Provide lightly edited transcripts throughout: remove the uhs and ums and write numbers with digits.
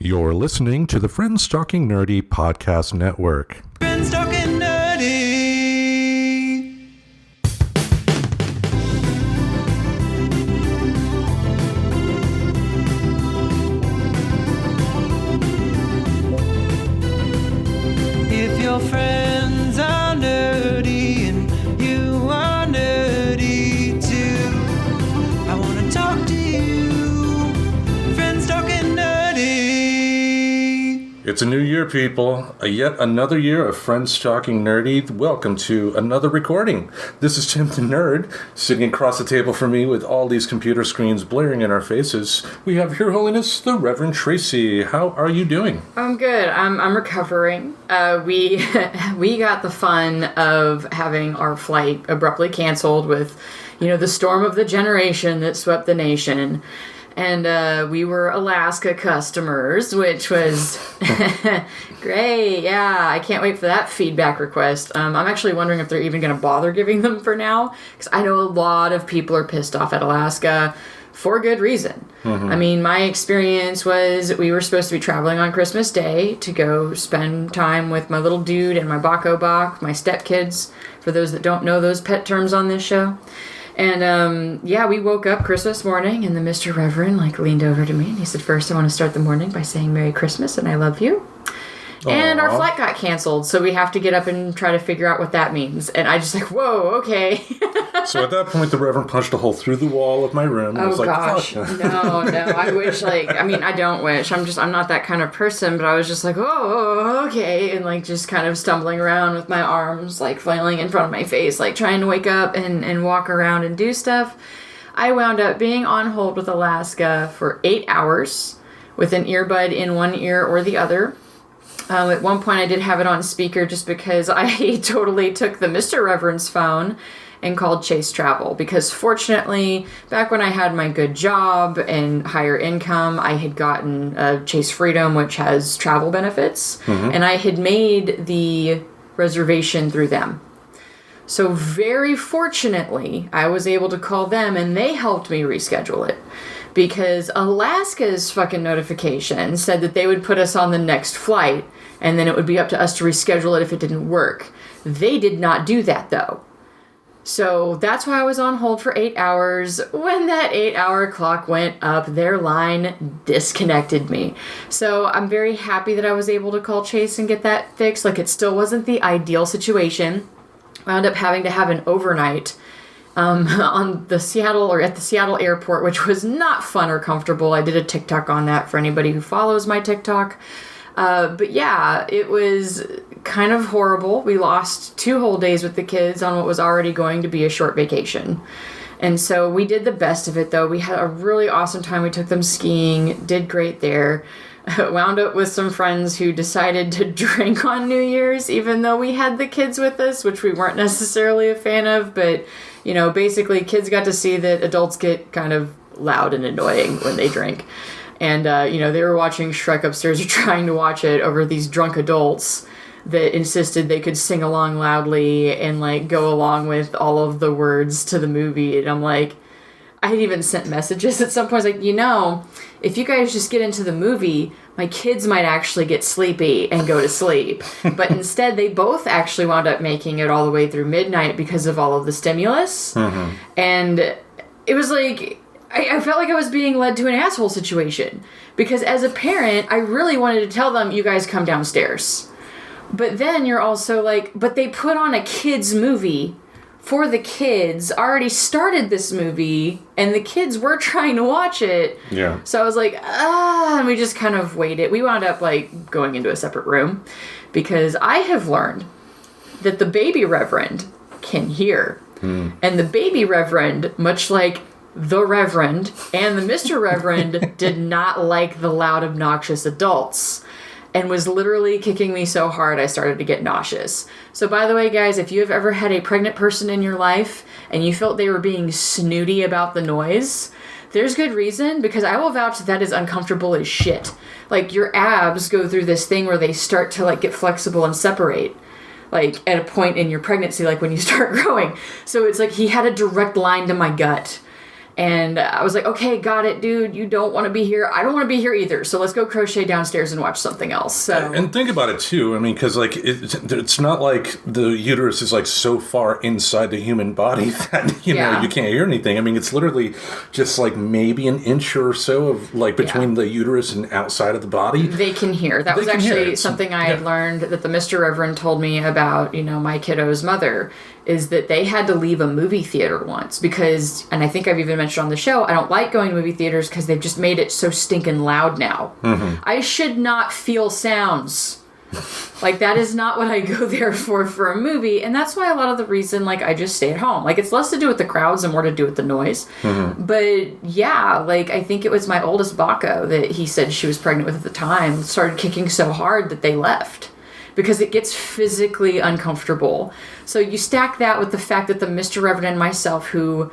You're listening to the Friends Talking Nerdy Podcast Network. Friends Talking Nerdy. If your friends are nerdy and you are nerdy too, I want to talk to you. Friends Talking Nerdy. It's a new year, people. Yet another year of Friends Talking Nerdy. Welcome to another recording. This is Tim the Nerd, sitting across the table from me with all these computer screens blaring in our faces. We have Your Holiness, the Reverend Tracy. How are you doing? I'm good. I'm recovering. We got the fun of having our flight abruptly canceled with, the storm of the generation that swept the nation. And we were Alaska customers, which was great. Yeah, I can't wait for that feedback request. I'm actually wondering if they're even going to bother giving them for now, because I know a lot of people are pissed off at Alaska for good reason. Mm-hmm. I mean, my experience was we were supposed to be traveling on Christmas Day to go spend time with my little dude and my Bako Bak, my stepkids, for those that don't know those pet terms on this show. And, we woke up Christmas morning, and the Mr. Reverend, leaned over to me, and he said, first, I want to start the morning by saying Merry Christmas, and I love you. Aww. And our flight got canceled, so we have to get up and try to figure out what that means. And I just whoa, okay. So at that point, the Reverend punched a hole through the wall of my room. And gosh. Fuck. No, I wish, I don't wish. I'm not that kind of person, but I was just oh, okay. And, just kind of stumbling around with my arms, flailing in front of my face, trying to wake up and walk around and do stuff. I wound up being on hold with Alaska for 8 hours with an earbud in one ear or the other. At one point, I did have it on speaker just because I totally took the Mr. Reverend's phone and called Chase Travel, because fortunately, back when I had my good job and higher income, I had gotten Chase Freedom, which has travel benefits, and I had made the reservation through them. So very fortunately, I was able to call them, and they helped me reschedule it, because Alaska's fucking notification said that they would put us on the next flight, and then it would be up to us to reschedule it if it didn't work. They did not do that, though. So that's why I was on hold for 8 hours. When that 8-hour clock went up, their line disconnected me. So I'm very happy that I was able to call Chase and get that fixed. It still wasn't the ideal situation. I wound up having to have an overnight on the Seattle, or at the Seattle airport, which was not fun or comfortable. I did a TikTok on that for anybody who follows my TikTok. But yeah, it was kind of horrible. We lost 2 whole days with the kids on what was already going to be a short vacation. And so we did the best of it, though. We had a really awesome time. We took them skiing, did great there. Wound up with some friends who decided to drink on New Year's, even though we had the kids with us, which we weren't necessarily a fan of. But, basically kids got to see that adults get kind of loud and annoying when they drink. And, they were watching Shrek upstairs, or trying to watch it over these drunk adults that insisted they could sing along loudly and, go along with all of the words to the movie. And I'm I had even sent messages at some point. If you guys just get into the movie, my kids might actually get sleepy and go to sleep. But instead, they both actually wound up making it all the way through midnight because of all of the stimulus. Mm-hmm. And it was I felt like I was being led to an asshole situation, because as a parent, I really wanted to tell them, you guys come downstairs. But then you're also but they put on a kids movie for the kids, already started this movie, and the kids were trying to watch it. Yeah. So I was and we just kind of waited. We wound up going into a separate room, because I have learned that the baby Reverend can hear. And the baby Reverend, much like the Reverend and the Mr. Reverend, did not like the loud, obnoxious adults, and was literally kicking me so hard I started to get nauseous. So by the way, guys, if you have ever had a pregnant person in your life and you felt they were being snooty about the noise, there's good reason, because I will vouch that is uncomfortable as shit. Your abs go through this thing where they start to get flexible and separate. At a point in your pregnancy, when you start growing. So it's he had a direct line to my gut. And I was like, okay, got it, dude. You don't want to be here. I don't want to be here either. So let's go crochet downstairs and watch something else. So and think about it too. I mean, because like it's not like the uterus is like so far inside the human body that you know you can't hear anything. I mean, it's literally just like maybe an inch or so of like between the uterus and outside of the body. They can hear. That was actually something I had learned that the Mr. Reverend told me about. You know, my kiddo's mother. Is that they had to leave a movie theater once because, and I think I've even mentioned on the show, I don't like going to movie theaters because they've just made it so stinking loud now. Mm-hmm. I should not feel sounds. Like, that is not what I go there for a movie, and that's why a lot of the reason, like, I just stay at home. Like, it's less to do with the crowds and more to do with the noise. Mm-hmm. But, yeah, like, I think it was my oldest Baco that he said she was pregnant with at the time started kicking so hard that they left. Because it gets physically uncomfortable. So you stack that with the fact that the Mr. Reverend and myself who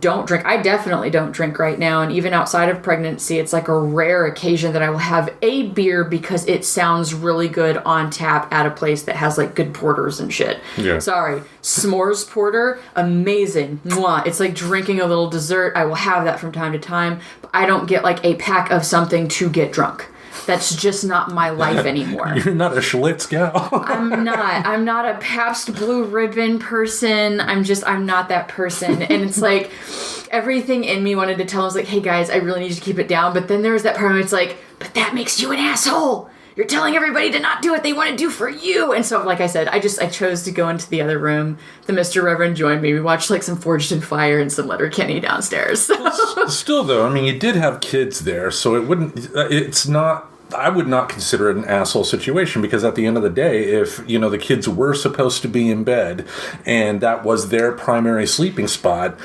don't drink, I definitely don't drink right now, and even outside of pregnancy, it's like a rare occasion that I will have a beer because it sounds really good on tap at a place that has like good porters and shit. Yeah. Sorry. S'mores porter, amazing. Mwah. It's like drinking a little dessert. I will have that from time to time, but I don't get like a pack of something to get drunk. That's just not my life anymore. You're not a Schlitz gal. I'm not. I'm not a Pabst Blue Ribbon person. I'm not that person. And it's like, everything in me wanted to tell him, I was like, hey guys, I really need you to keep it down. But then there was that part where it's like, but that makes you an asshole. You're telling everybody to not do what they want to do for you. And so, like I said, I chose to go into the other room. The Mr. Reverend joined me. We watched like some Forged in Fire and some Letterkenny downstairs. Still though, I mean, you did have kids there, so it's not, I would not consider it an asshole situation because at the end of the day, if, you know, the kids were supposed to be in bed and that was their primary sleeping spot,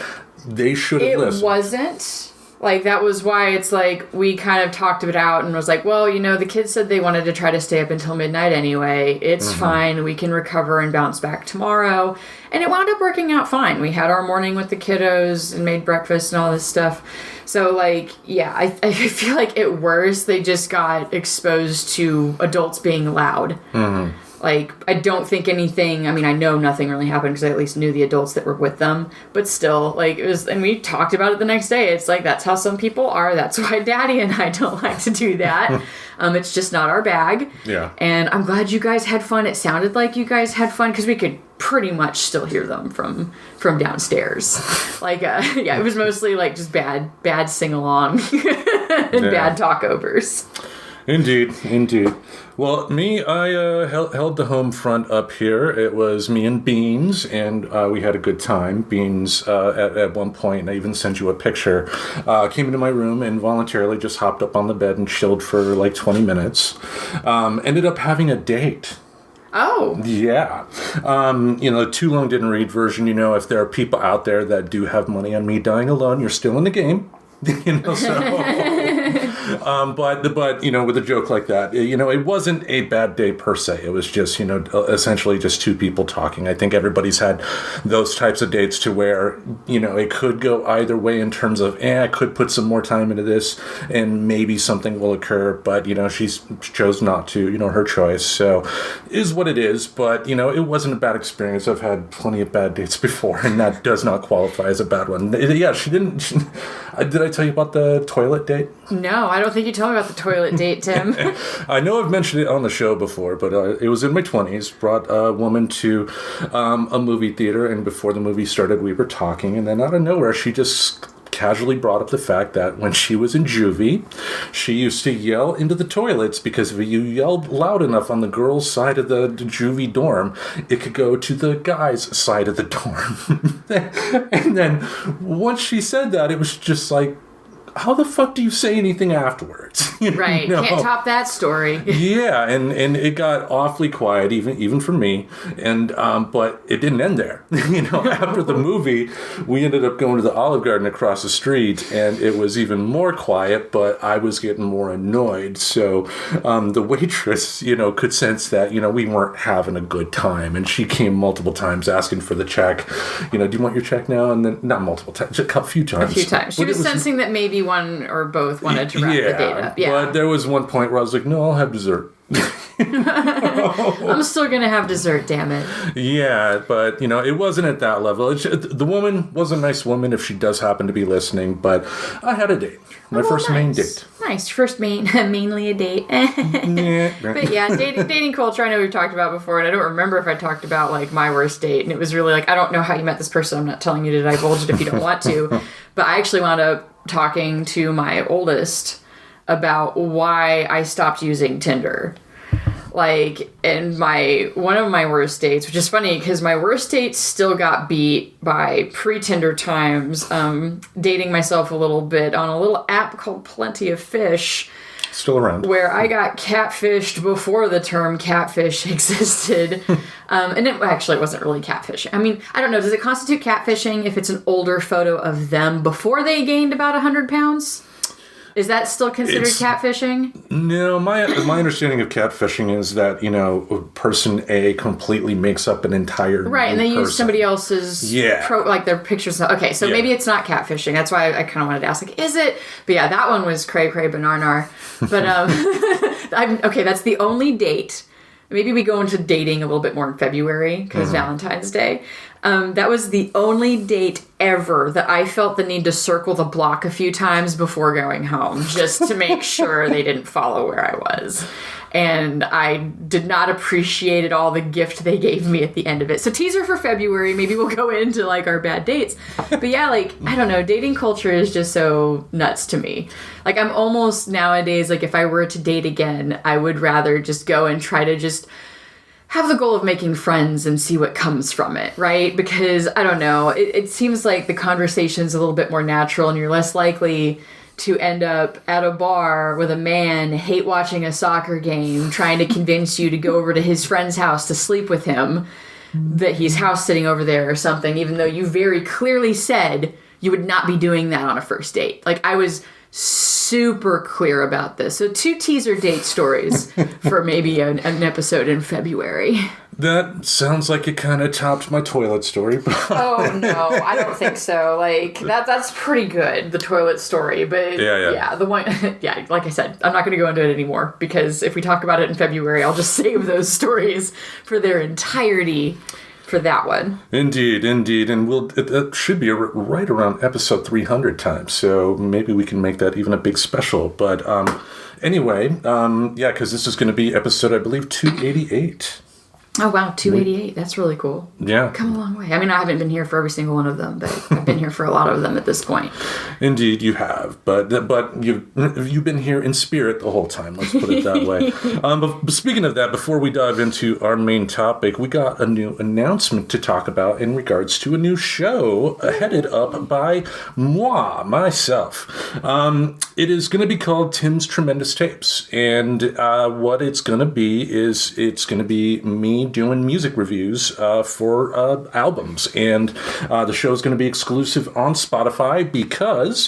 they should have listened. It wasn't. Like, that was why it's like, we kind of talked it out and was like, well, you know, the kids said they wanted to try to stay up until midnight anyway. It's fine. We can recover and bounce back tomorrow. And it wound up working out fine. We had our morning with the kiddos and made breakfast and all this stuff. So, like, yeah, I feel like at worst, they just got exposed to adults being loud. Mm-hmm. Like, I don't think anything, I mean, I know nothing really happened because I at least knew the adults that were with them. But still, like, it was, and we talked about it the next day. It's like, that's how some people are. That's why Daddy and I don't like to do that. It's just not our bag. Yeah. And I'm glad you guys had fun. It sounded like you guys had fun because we could pretty much still hear them from downstairs. Like, yeah, it was mostly like just bad sing-along and bad talkovers. Indeed. Well, I held the home front up here. It was me and Beans, and we had a good time. Beans, at one point, and I even sent you a picture, came into my room and voluntarily just hopped up on the bed and chilled for like 20 minutes. Ended up having a date. Oh. Yeah. You know, too long didn't read version, you know, if there are people out there that do have money on me dying alone, you're still in the game. You know, so... but you know, with a joke like that, you know, it wasn't a bad day per se. It was just, you know, essentially just two people talking. I think everybody's had those types of dates to where, you know, it could go either way in terms of, I could put some more time into this and maybe something will occur, but, you know, she chose not to, you know, her choice. So is what it is, but, you know, it wasn't a bad experience. I've had plenty of bad dates before, and that does not qualify as a bad one. Yeah, she did I tell you about the toilet date? No, I don't think you told me about the toilet date, Tim. I know I've mentioned it on the show before, but it was in my 20s. Brought a woman to a movie theater, and before the movie started, we were talking, and then out of nowhere, she just casually brought up the fact that when she was in juvie, she used to yell into the toilets because if you yelled loud enough on the girls' side of the juvie dorm, it could go to the guys' side of the dorm. And then once she said that, it was just like, how the fuck do you say anything afterwards? Right. Can't top that story. Yeah, and it got awfully quiet, even for me. And but it didn't end there. You know, after the movie, we ended up going to the Olive Garden across the street, and it was even more quiet, but I was getting more annoyed. So the waitress, you know, could sense that, you know, we weren't having a good time, and she came multiple times asking for the check. You know, do you want your check now? And then not multiple times, just a few times. She was sensing that maybe one or both wanted to wrap the date up. Yeah. But there was one point where I was like, no, I'll have dessert. I'm still gonna have dessert, damn it. Yeah, but, it wasn't at that level. The woman was a nice woman if she does happen to be listening, but I had a date. My first main date. Nice. First mainly a date. But yeah, dating culture, I know we've talked about before, and I don't remember if I talked about, like, my worst date, and it was really like, I don't know how you met this person. I'm not telling you to divulge it if you don't want to. But I actually wound up talking to my oldest about why I stopped using Tinder. Like, and one of my worst dates, which is funny because my worst dates still got beat by pre-Tinder times, dating myself a little bit on a little app called Plenty of Fish. Still around. Where I got catfished before the term catfish existed. And it wasn't really catfishing. I mean, I don't know. Does it constitute catfishing if it's an older photo of them before they gained about 100 pounds? Is that still considered catfishing? No, my understanding of catfishing is that, person A completely makes up an entire right, and they person. use somebody else's their pictures. Okay, so maybe it's not catfishing. That's why I kind of wanted to ask, like, is it? But yeah, that one was cray cray banarnar. But okay, that's the only date. Maybe we go into dating a little bit more in February because Valentine's Day. That was the only date ever that I felt the need to circle the block a few times before going home just to make sure they didn't follow where I was. And I did not appreciate at all the gift they gave me at the end of it. So teaser for February, maybe we'll go into like our bad dates. But yeah, like, I don't know, dating culture is just so nuts to me. Like, I'm almost nowadays, like, if I were to date again, I would rather just go and try to just have the goal of making friends and see what comes from it, right? Because, I don't know, it seems like the conversation's a little bit more natural and you're less likely to end up at a bar with a man hate watching a soccer game trying to convince you to go over to his friend's house to sleep with him, that he's house sitting over there or something, even though you very clearly said you would not be doing that on a first date. Like, I was super clear about this. So 2 teaser date stories for maybe an episode in February. That sounds like it kind of topped my toilet story. Oh, no, I don't think so. Like, that's pretty good, the toilet story. But yeah the one, yeah, like I said, I'm not going to go into it anymore because if we talk about it in February, I'll just save those stories for their entirety for that one. Indeed. And it should be right around episode 300 time. So maybe we can make that even a big special. But anyway, because this is going to be episode, I believe, 288. Oh, wow, 288. That's really cool. Yeah. Come a long way. I mean, I haven't been here for every single one of them, but I've been here for a lot of them at this point. Indeed, you have. But you've been here in spirit the whole time. Let's put it that way. But speaking of that, before we dive into our main topic, we got a new announcement to talk about in regards to a new show headed up by myself. It is going to be called Tim's Tremendous Tapes. And what it's going to be is it's going to be me doing music reviews for albums, and the show is going to be exclusive on Spotify because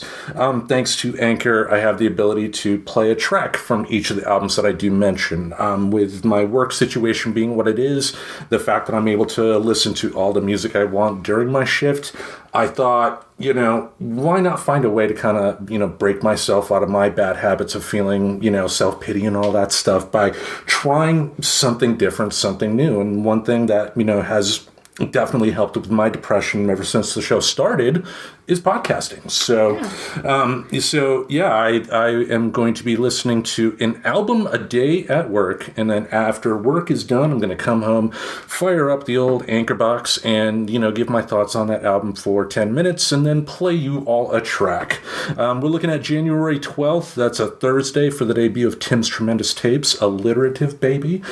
thanks to Anchor I have the ability to play a track from each of the albums that I do mention. With my work situation being what it is, the fact that I'm able to listen to all the music I want during my shift, I thought, why not find a way to kind of, break myself out of my bad habits of feeling, self-pity and all that stuff by trying something different, something new. And one thing that, has definitely helped with my depression ever since the show started is podcasting. So, I am going to be listening to an album a day at work, and then after work is done, I'm going to come home, fire up the old Anchor box, and give my thoughts on that album for 10 minutes, and then play you all a track. We're looking at January 12th. That's a Thursday for the debut of Tim's Tremendous Tapes, alliterative baby.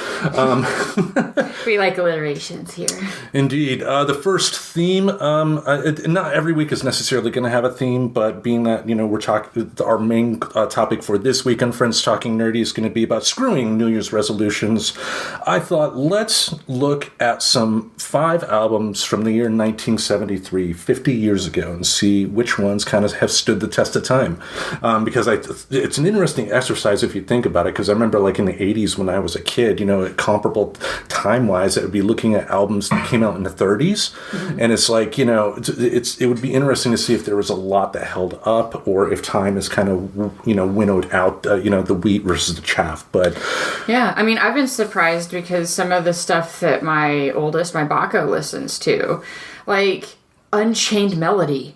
We like alliterations here. Indeed. The first theme, not every week is necessarily going to have a theme, but being that, we're talking, our main topic for this week on Friends Talking Nerdy is going to be about screwing New Year's resolutions, I thought, let's look at some 5 albums from the year 1973, 50 years ago, and see which ones kind of have stood the test of time. Because it's an interesting exercise if you think about it, because I remember like in the 80s when I was a kid, comparable time-wise, I would be looking at albums that came out in the 30s, and it's like, it would be interesting to see if there was a lot that held up or if time has kind of, winnowed out, the wheat versus the chaff. But yeah, I mean, I've been surprised because some of the stuff that my oldest, my Baco, listens to, like Unchained Melody,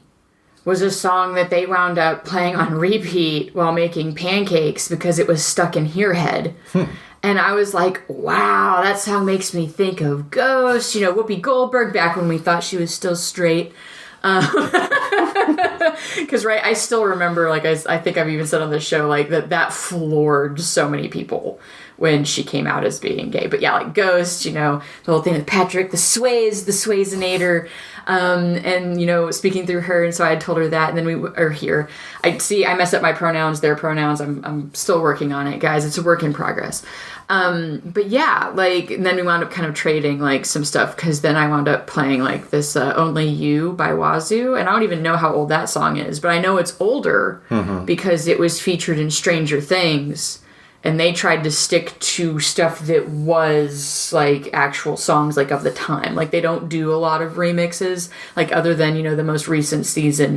was a song that they wound up playing on repeat while making pancakes because it was stuck in her head. And I was like, wow, that song makes me think of Ghost, Whoopi Goldberg, back when we thought she was still straight. Because, right, I still remember, like, I think I've even said on the show, like, that floored so many people when she came out as being gay. But yeah, like Ghost, the whole thing with Patrick, the Swayzinator, and, speaking through her. And so I had told her that, and then we are here. I mess up my pronouns, their pronouns. I'm still working on it, guys. It's a work in progress. But yeah, like, and then we wound up kind of trading, like, some stuff, because then I wound up playing, like, this Only You by Wazoo, and I don't even know how old that song is, but I know it's older because it was featured in Stranger Things, and they tried to stick to stuff that was, like, actual songs, like, of the time. Like, they don't do a lot of remixes, like, other than, the most recent season,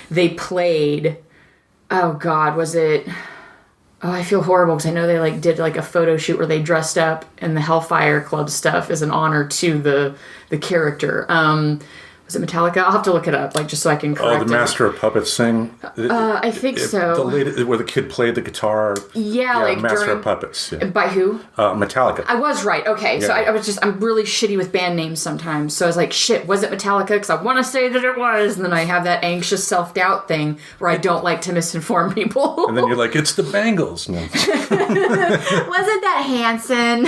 they played, oh God, was it... Oh, I feel horrible because I know they like did like a photo shoot where they dressed up in the Hellfire Club stuff as an honor to the character. Was it Metallica? I'll have to look it up, like, just so I can correct it. Oh, the Master of Puppets thing? I think so. Where the kid played the guitar. Yeah, like Master of Puppets. Yeah. By who? Metallica. I was right. Okay, yeah. So I'm really shitty with band names sometimes. So I was like, shit, was it Metallica? Because I want to say that it was. And then I have that anxious self-doubt thing where I don't like to misinform people. And then you're like, it's the Bangles. No. Wasn't that Hanson?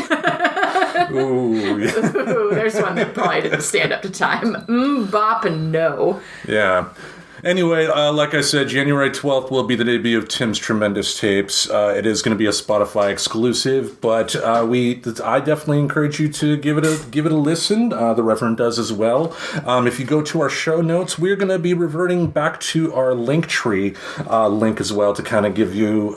Ooh, yeah. Ooh, there's one that probably didn't stand up to time. Bop and no. Yeah. Anyway, like I said, January 12th will be the debut of Tim's Tremendous Tapes. It is going to be a Spotify exclusive, but I definitely encourage you to give it a listen. The Reverend does as well. If you go to our show notes, we're going to be reverting back to our Linktree link as well to kind of give you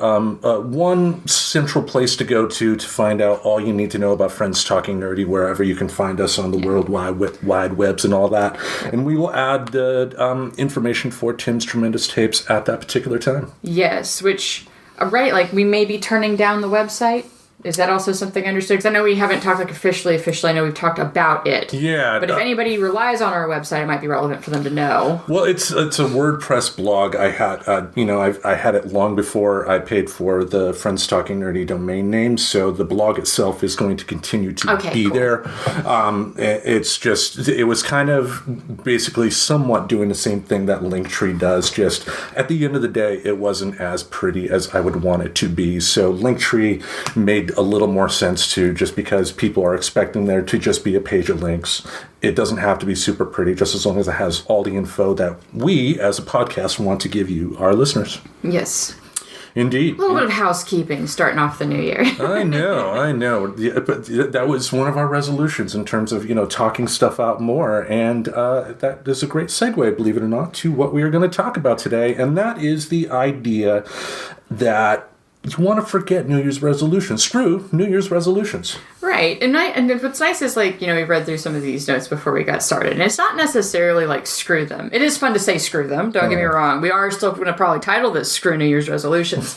one central place to go to find out all you need to know about Friends Talking Nerdy, wherever you can find us on the World Wide Webs and all that. And we will add the information for Tim's Tremendous Tapes at that particular time. Yes, which, right, like, we may be turning down the website. Is that also something understood? Because I know we haven't talked, like, officially. I know we've talked about it. Yeah. But if anybody relies on our website, it might be relevant for them to know. Well, it's a WordPress blog. I had, I had it long before I paid for the Friends Talking Nerdy domain name, so the blog itself is going to continue to be cool. There. It's just, it was kind of basically somewhat doing the same thing that Linktree does, just at the end of the day, it wasn't as pretty as I would want it to be. So Linktree made a little more sense too, just because people are expecting there to just be a page of links. It doesn't have to be super pretty, just as long as it has all the info that we, as a podcast, want to give you, our listeners. Yes. Indeed. A little bit of housekeeping starting off the new year. I know. Yeah, but that was one of our resolutions in terms of, talking stuff out more. And that is a great segue, believe it or not, to what we are going to talk about today. And that is the idea that you want to forget New Year's resolutions. Screw New Year's resolutions. Right. And what's nice is, like, we read through some of these notes before we got started. And it's not necessarily like screw them. It is fun to say screw them. Don't get me wrong. We are still going to probably title this Screw New Year's Resolutions.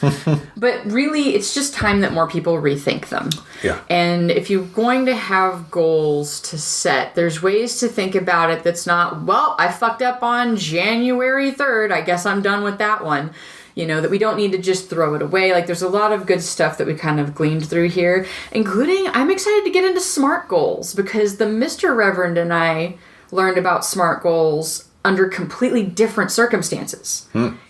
But really, it's just time that more people rethink them. Yeah. And if you're going to have goals to set, there's ways to think about it that's not, well, I fucked up on January 3rd. I guess I'm done with that one. That we don't need to just throw it away. Like, there's a lot of good stuff that we kind of gleaned through here, including, I'm excited to get into SMART goals, because the Mr. Reverend and I learned about SMART goals under completely different circumstances.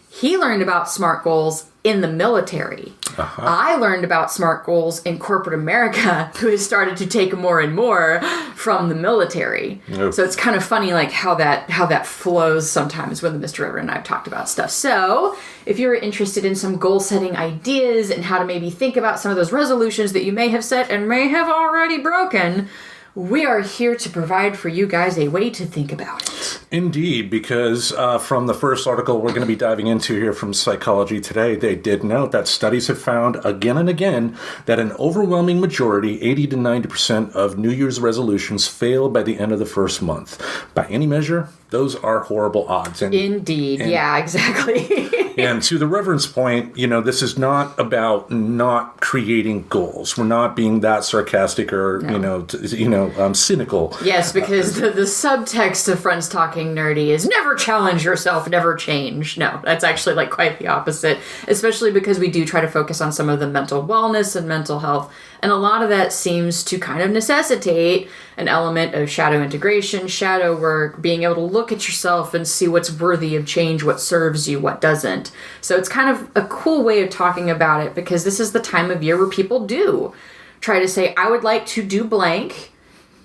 He learned about SMART goals in the military. I learned about SMART goals in corporate America, who has started to take more and more from the military. So it's kind of funny, like, how that flows sometimes when the Mr. Reverend and I have talked about stuff. So if you're interested in some goal setting ideas and how to maybe think about some of those resolutions that you may have set and may have already broken, we are here to provide for you guys a way to think about it. Indeed, because from the first article we're going to be diving into here from Psychology Today, they did note that studies have found again and again that an overwhelming majority, 80 to 90% of New Year's resolutions fail by the end of the first month. By any measure, those are horrible odds. Indeed. Yeah, exactly. And to the Reverend's point, this is not about not creating goals. We're not being that sarcastic or, cynical. Yes, because the subtext of Friends Talking Nerdy is never challenge yourself, never change. No, that's actually like quite the opposite, especially because we do try to focus on some of the mental wellness and mental health. And a lot of that seems to kind of necessitate an element of shadow integration, shadow work, being able to look at yourself and see what's worthy of change, what serves you, what doesn't. So it's kind of a cool way of talking about it, because this is the time of year where people do try to say, I would like to do blank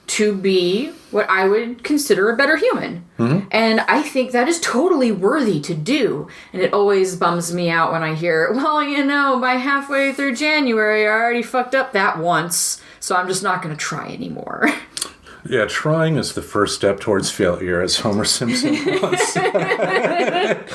to be what I would consider a better human. Mm-hmm. And I think that is totally worthy to do. And it always bums me out when I hear, well, by halfway through January, I already fucked up that once, so I'm just not going to try anymore. Yeah, trying is the first step towards failure, as Homer Simpson once said.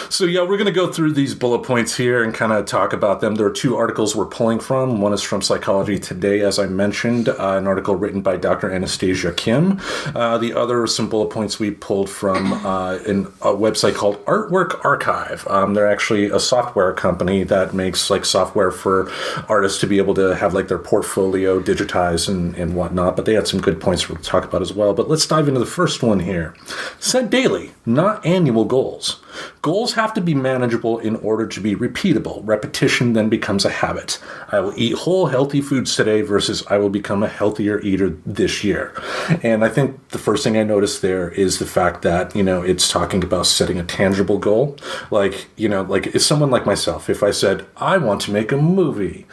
So we're going to go through these bullet points here and kind of talk about them. There are two articles we're pulling from. One is from Psychology Today, as I mentioned, an article written by Dr. Anastasia Kim. The other are some bullet points we pulled from a website called Artwork Archive. They're actually a software company that makes like software for artists to be able to have like their portfolio digitized and whatnot, but they had some good points we'll talk about as well. But let's dive into the first one here. Set daily, not annual goals. Goals have to be manageable in order to be repeatable. Repetition then becomes a habit. I will eat whole, healthy foods today versus I will become a healthier eater this year. And I think the first thing I noticed there is the fact that, it's talking about setting a tangible goal. Like it's someone like myself. If I said, I want to make a movie,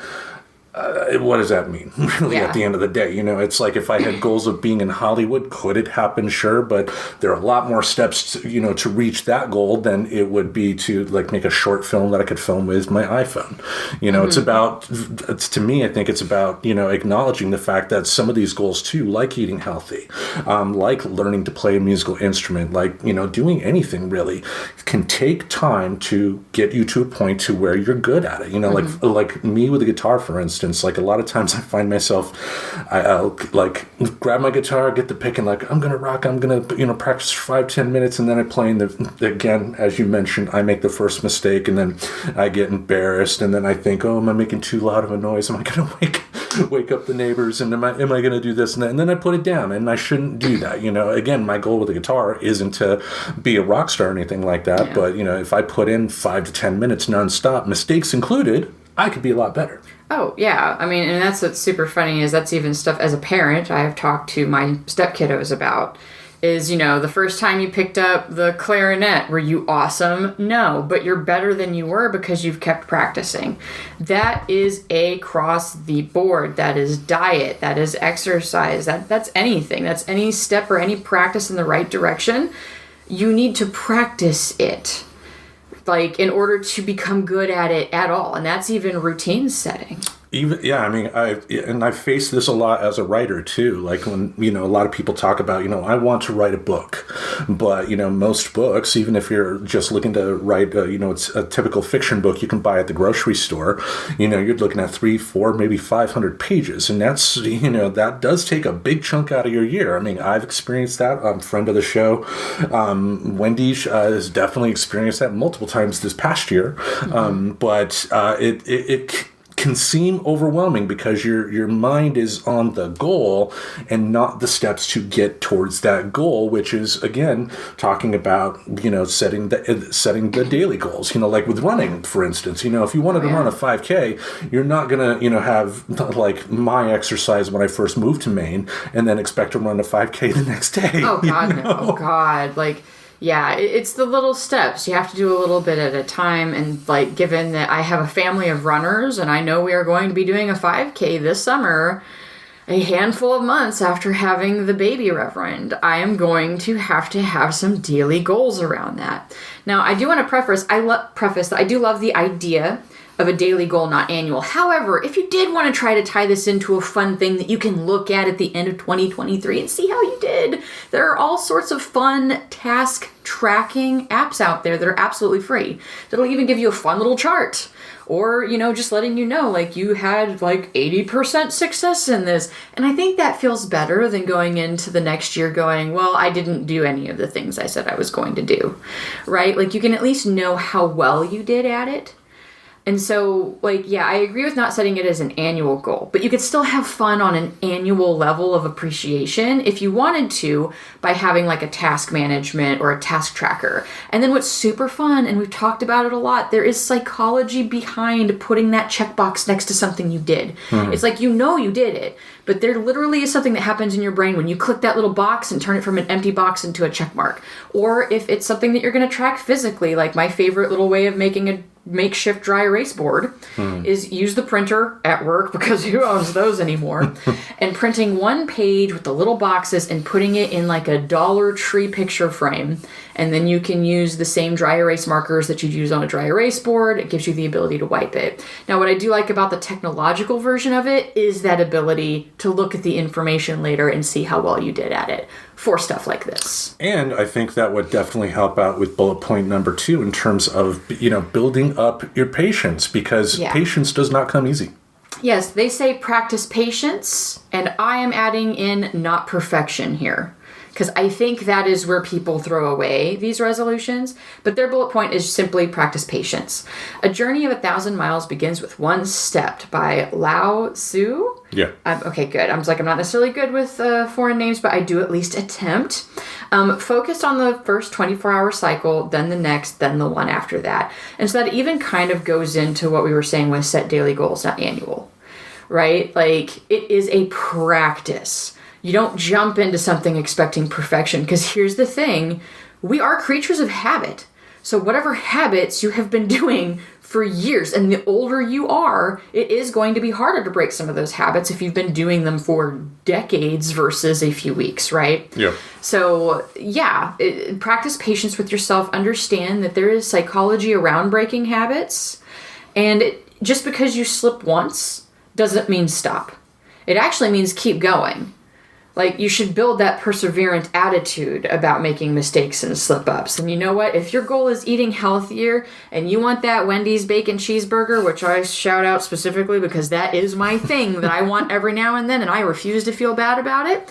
what does that mean? Really, at the end of the day, it's like if I had goals of being in Hollywood, could it happen? Sure, but there are a lot more steps, to reach that goal than it would be to like make a short film that I could film with my iPhone. To me, I think it's about, acknowledging the fact that some of these goals too, like eating healthy, like learning to play a musical instrument, like, doing anything really, can take time to get you to a point to where you're good at it. Like me with the guitar, for instance. Like a lot of times I find myself, I'll like grab my guitar, get the pick, and like I'm gonna rock. I'm gonna practice for 5-10 minutes, and then I play. Again, as you mentioned, I make the first mistake, and then I get embarrassed, and then I think, oh, am I making too loud of a noise? Am I gonna wake up the neighbors? And am I gonna do this? And then I put it down, and I shouldn't do that. Again, my goal with the guitar isn't to be a rock star or anything like that. Yeah. But if I put in 5 to 10 minutes nonstop, mistakes included, I could be a lot better. Oh, yeah. I mean, and that's what's super funny is that's even stuff as a parent I have talked to my step kiddos about is, the first time you picked up the clarinet, were you awesome? No, but you're better than you were because you've kept practicing. That is across the board. That is diet. That is exercise. That's anything. That's any step or any practice in the right direction. You need to practice it. Like, in order to become good at it at all. And that's even routine setting. I face this a lot as a writer too. Like when, a lot of people talk about, I want to write a book, but, most books, even if you're just looking to write, it's a typical fiction book you can buy at the grocery store, you're looking at 300, 400, maybe 500 pages. And that's, that does take a big chunk out of your year. I mean, I've experienced that. Friend of the show, Wendy has definitely experienced that multiple times this past year. But it can seem overwhelming because your mind is on the goal and not the steps to get towards that goal, which is again talking about setting the daily goals. Like with running, for instance. If you wanted to run a 5K, you're not gonna have like my exercise when I first moved to Maine and then expect to run a 5K the next day. Oh God, no! Oh God, like. Yeah, it's the little steps. You have to do a little bit at a time. And like, given that I have a family of runners and I know we are going to be doing a 5K this summer, a handful of months after having the baby Reverend, I am going to have some daily goals around that. Now, I do want to preface that I do love the idea of a daily goal, not annual. However, if you did want to try to tie this into a fun thing that you can look at the end of 2023 and see how you did, there are all sorts of fun task tracking apps out there that are absolutely free. That'll even give you a fun little chart. Or, just letting you know, like, you had, 80% success in this. And I think that feels better than going into the next year going, well, I didn't do any of the things I said I was going to do, right? Like, you can at least know how well you did at it. And so, I agree with not setting it as an annual goal, but you could still have fun on an annual level of appreciation if you wanted to by having a task management or a task tracker. And then what's super fun, and we've talked about it a lot, there is psychology behind putting that checkbox next to something you did. It's like, you did it, but there literally is something that happens in your brain when you click that little box and turn it from an empty box into a check mark. Or if it's something that you're going to track physically, like my favorite little way of making a makeshift dry erase board is use the printer at work, because who owns those anymore, and printing one page with the little boxes and putting it in a Dollar Tree picture frame. And then you can use the same dry erase markers that you'd use on a dry erase board. It gives you the ability to wipe it. Now, what I do like about the technological version of it is that ability to look at the information later and see how well you did at it for stuff like this. And I think that would definitely help out with bullet point number 2 in terms of, building up your patience, because patience does not come easy. Yes, they say practice patience, and I am adding in not perfection here, because I think that is where people throw away these resolutions. But their bullet point is simply practice patience. A journey of 1,000 miles begins with one step by Lao Tzu. Yeah. Okay, good. I'm not necessarily good with foreign names, but I do at least attempt. Focused on the first 24-hour cycle, then the next, then the one after that. And so that even kind of goes into what we were saying with set daily goals, not annual, right? It is a practice. You don't jump into something expecting perfection, because here's the thing. We are creatures of habit. So whatever habits you have been doing for years, and the older you are, it is going to be harder to break some of those habits if you've been doing them for decades versus a few weeks, right? Yeah. So, practice patience with yourself. Understand that there is psychology around breaking habits. And just because you slip once doesn't mean stop. It actually means keep going. You should build that perseverant attitude about making mistakes and slip-ups. And you know what? If your goal is eating healthier and you want that Wendy's bacon cheeseburger, which I shout out specifically because that is my thing that I want every now and then, and I refuse to feel bad about it,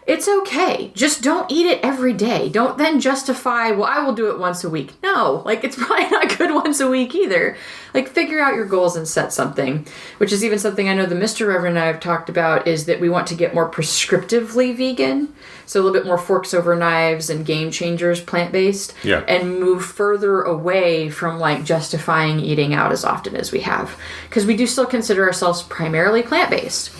it's okay. Just don't eat it every day. Don't then justify, well, I will do it once a week. No, it's probably not good once a week either. Figure out your goals and set something, which is even something I know the Mr. Reverend and I have talked about, is that we want to get more prescriptively vegan. So a little bit more forks over knives and game changers, plant-based. Yeah. And move further away from justifying eating out as often as we have. Because we do still consider ourselves primarily plant-based.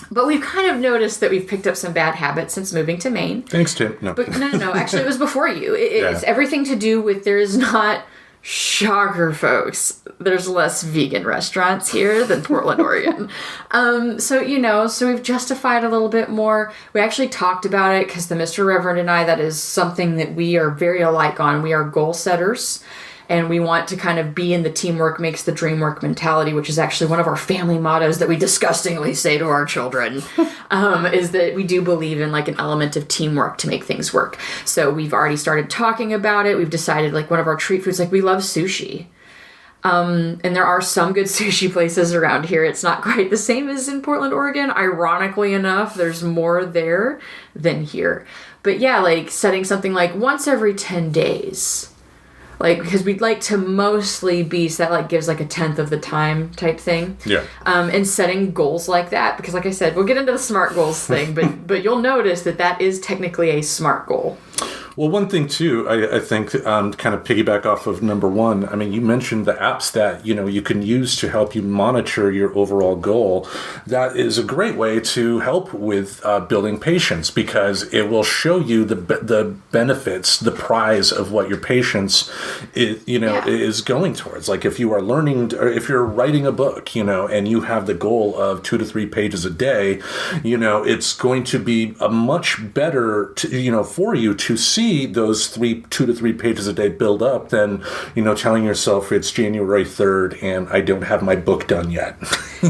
But we've kind of noticed that we've picked up some bad habits since moving to Maine. Thanks, Tim. No. But no. Actually, it was before you. It's everything to do with there is not... Shocker, folks. There's less vegan restaurants here than Portland, Oregon. So we've justified a little bit more. We actually talked about it because the Mr. Reverend and I, that is something that we are very alike on. We are goal setters. And we want to kind of be in the teamwork makes the dream work mentality, which is actually one of our family mottos that we disgustingly say to our children, is that we do believe in an element of teamwork to make things work. So we've already started talking about it. We've decided one of our treat foods, we love sushi. And there are some good sushi places around here. It's not quite the same as in Portland, Oregon. Ironically enough, there's more there than here. But setting something once every 10 days. Because we'd like to mostly be, so that gives a 10th of the time type thing. Yeah. And setting goals like that, because like I said, we'll get into the SMART goals thing, but you'll notice that is technically a SMART goal. Well, one thing, too, I think, kind of piggyback off of number 1, I mean, you mentioned the apps that, you can use to help you monitor your overall goal. That is a great way to help with building patience, because it will show you the benefits, the prize of what your patience is going towards. If you are learning, or if you're writing a book, and you have the goal of 2 to 3 pages a day, it's going to be a much better, for you to see see those 2 to 3 pages a day build up than, telling yourself it's January 3rd and I don't have my book done yet.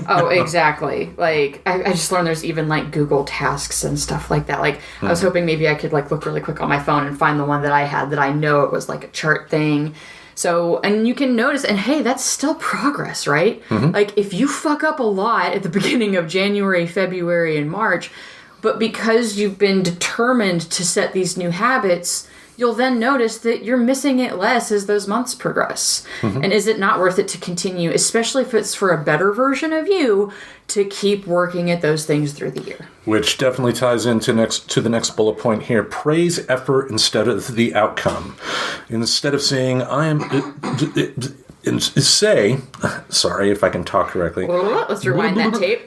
Oh, exactly. Like, I just learned there's even, like, Google Tasks and stuff like that. Like, I was hoping maybe I could, like, look really quick on my phone and find the one that I had that I know it was, like, a chart thing. So, and you can notice, and hey, that's still progress, right? Like, if you fuck up a lot at the beginning of January, February, and March, but because you've been determined to set these new habits, you'll then notice that you're missing it less as those months progress. And is it not worth it to continue, especially if it's for a better version of you, to keep working at those things through the year? Which definitely ties into the next bullet point here. Praise effort instead of the outcome. Instead of saying, say, sorry if I can talk correctly. Let's rewind that tape.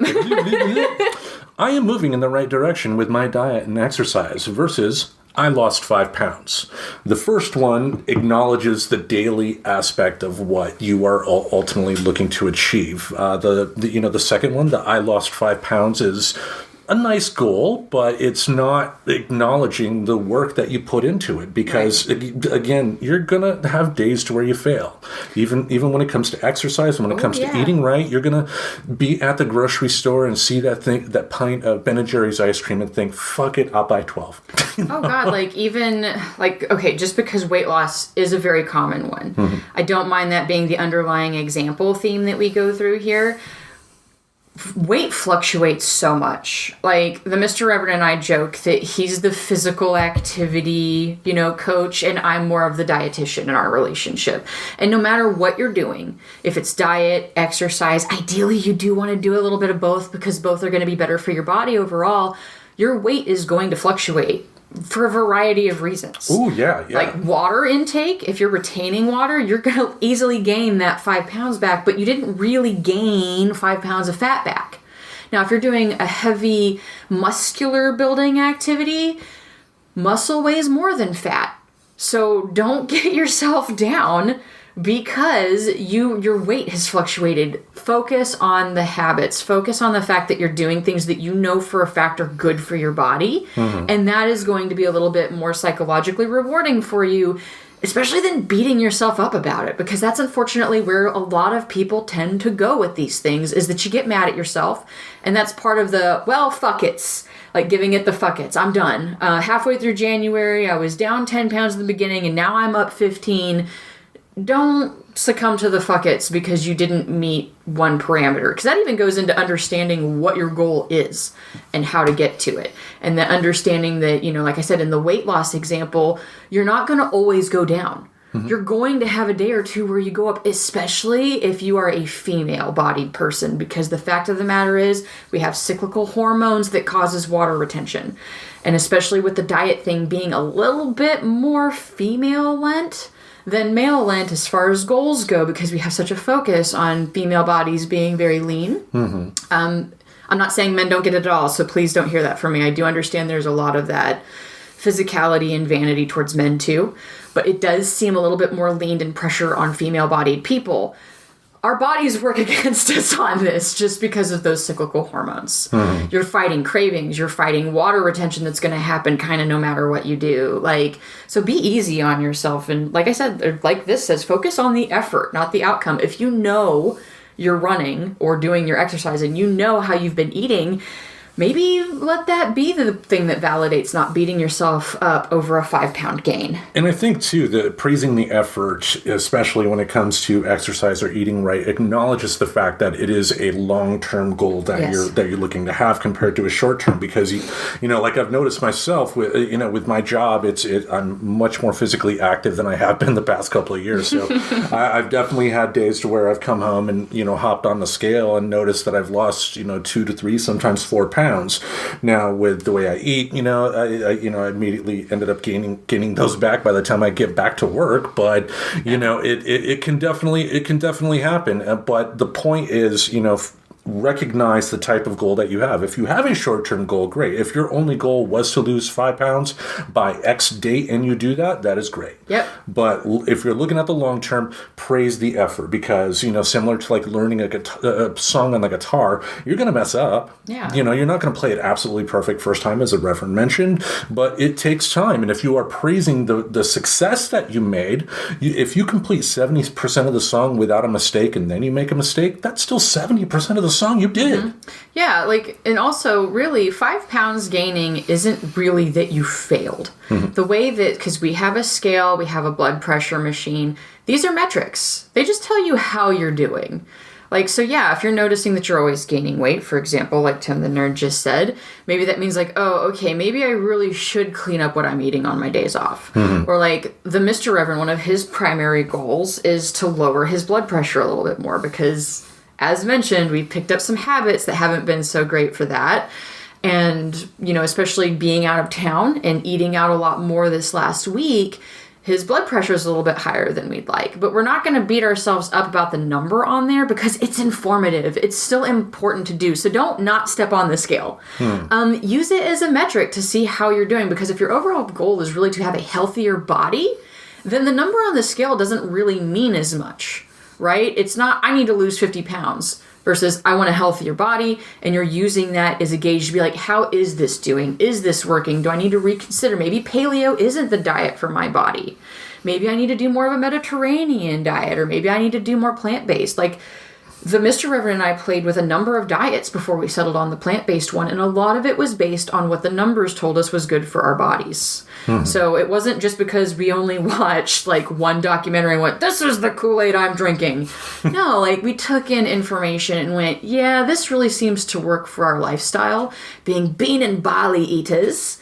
I am moving in the right direction with my diet and exercise versus I lost 5 pounds. The first one acknowledges the daily aspect of what you are ultimately looking to achieve. The second one, the I lost 5 pounds, is a nice goal, but it's not acknowledging the work that you put into it because, again, you're going to have days to where you fail. Even when it comes to exercise, when it comes to eating right, you're going to be at the grocery store and see that pint of Ben & Jerry's ice cream and think, fuck it, I'll buy 12. Oh, God, okay, just because weight loss is a very common one. I don't mind that being the underlying example theme that we go through here. Weight fluctuates so much. Like, the Mr. Reverend and I joke that he's the physical activity, coach, and I'm more of the dietitian in our relationship. And no matter what you're doing, if it's diet, exercise, ideally you do want to do a little bit of both because both are going to be better for your body overall, your weight is going to fluctuate for a variety of reasons. Ooh, yeah. Like water intake, if you're retaining water, you're going to easily gain that 5 pounds back, but you didn't really gain 5 pounds of fat back. Now, if you're doing a heavy muscular building activity, muscle weighs more than fat. So don't get yourself down because your weight has fluctuated. Focus on the habits. Focus on the fact that you're doing things that you know for a fact are good for your body. And that is going to be a little bit more psychologically rewarding for you, especially than beating yourself up about it. Because that's unfortunately where a lot of people tend to go with these things, is that you get mad at yourself. And that's part of the, fuck it's. Like giving it the fuck it's. I'm done. Halfway through January, I was down 10 pounds in the beginning and now I'm up 15. Don't succumb to the fuck it's because you didn't meet one parameter. Because that even goes into understanding what your goal is and how to get to it. And the understanding that, like I said, in the weight loss example, you're not going to always go down. You're going to have a day or two where you go up, especially if you are a female-bodied person, because the fact of the matter is we have cyclical hormones that causes water retention. And especially with the diet thing being a little bit more female-lent than male-lent as far as goals go, because we have such a focus on female bodies being very lean. I'm not saying men don't get it at all, so please don't hear that from me. I do understand there's a lot of that physicality and vanity towards men too, but it does seem a little bit more leaned and pressure on female-bodied people. Our bodies work against us on this just because of those cyclical hormones. You're fighting cravings, you're fighting water retention that's going to happen kind of no matter what you do. So be easy on yourself. And like I said, like this says, focus on the effort, not the outcome. If you know you're running or doing your exercise and you know how you've been eating, maybe let that be the thing that validates not beating yourself up over a 5 pound gain. And I think, too, that praising the effort, especially when it comes to exercise or eating right, acknowledges the fact that it is a long-term goal that you're looking to have compared to a short-term. Because, like I've noticed myself, with my job, I'm much more physically active than I have been the past couple of years. So I've definitely had days to where I've come home and, hopped on the scale and noticed that I've lost, 2 to 3, sometimes 4 pounds. Now, with the way I eat, I immediately ended up gaining those back by the time I get back to work. But it can definitely happen. But the point is, recognize the type of goal that you have. If you have a short-term goal, great. If your only goal was to lose 5 pounds by X date and you do that, that is great. Yep. But if you're looking at the long term, praise the effort, because, you know, similar to like learning a song on the guitar, you're going to mess up. Yeah. You know, you're not going to play it absolutely perfect first time, as the Reverend mentioned, but it takes time. And if you are praising the success that you made, if you complete 70% of the song without a mistake and then you make a mistake, that's still 70% of the song you did. Mm-hmm. Yeah, like, and also, really, 5 pounds gaining isn't really that you failed. Mm-hmm. The way that, because we have a scale, we have a blood pressure machine, these are metrics. They just tell you how you're doing. Like, so yeah, if you're noticing that you're always gaining weight, for example, like Tim the Nerd just said, maybe that means like, oh, okay, maybe I really should clean up what I'm eating on my days off. Mm-hmm. Or like the Mr. Reverend, one of his primary goals is to lower his blood pressure a little bit more because, as mentioned, we picked up some habits that haven't been so great for that. And, you know, especially being out of town and eating out a lot more this last week, his blood pressure is a little bit higher than we'd like. But we're not going to beat ourselves up about the number on there because it's informative. It's still important to do. So don't not step on the scale. Use it as a metric to see how you're doing, because if your overall goal is really to have a healthier body, then the number on the scale doesn't really mean as much, right? It's not, I need to lose 50 pounds. Versus, I want a healthier body, and you're using that as a gauge to be like, how is this doing? Is this working? Do I need to reconsider? Maybe paleo isn't the diet for my body. Maybe I need to do more of a Mediterranean diet, or maybe I need to do more plant-based. Like, the Mr. Reverend and I played with a number of diets before we settled on the plant-based one, and a lot of it was based on what the numbers told us was good for our bodies. Mm-hmm. So it wasn't just because we only watched like one documentary and went, this is the Kool-Aid I'm drinking. No, like we took in information and went, yeah, this really seems to work for our lifestyle, being bean and barley eaters.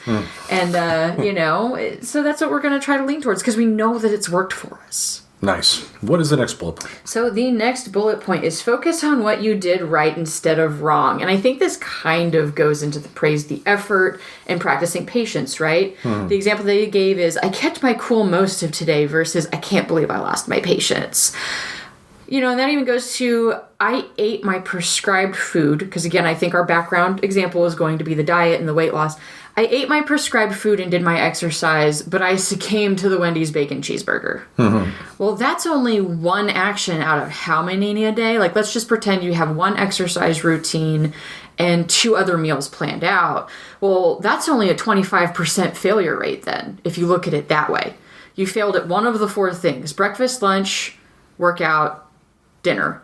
And, you know, so that's what we're going to try to lean towards because we know that it's worked for us. Nice. What is the next bullet point? So the next bullet point is focus on what you did right instead of wrong. And I think this kind of goes into the praise the effort and practicing patience, right? The example that you gave is, I kept my cool most of today versus I can't believe I lost my patience. You know, and that even goes to, I ate my prescribed food, because again, I think our background example is going to be the diet and the weight loss. I ate my prescribed food and did my exercise, but I succumbed to the Wendy's bacon cheeseburger. Mm-hmm. Well, that's only one action out of how many a day? Like, let's just pretend you have one exercise routine and 2 other meals planned out. Well, that's only a 25% failure rate then, if you look at it that way. You failed at one of the 4 things: breakfast, lunch, workout, dinner.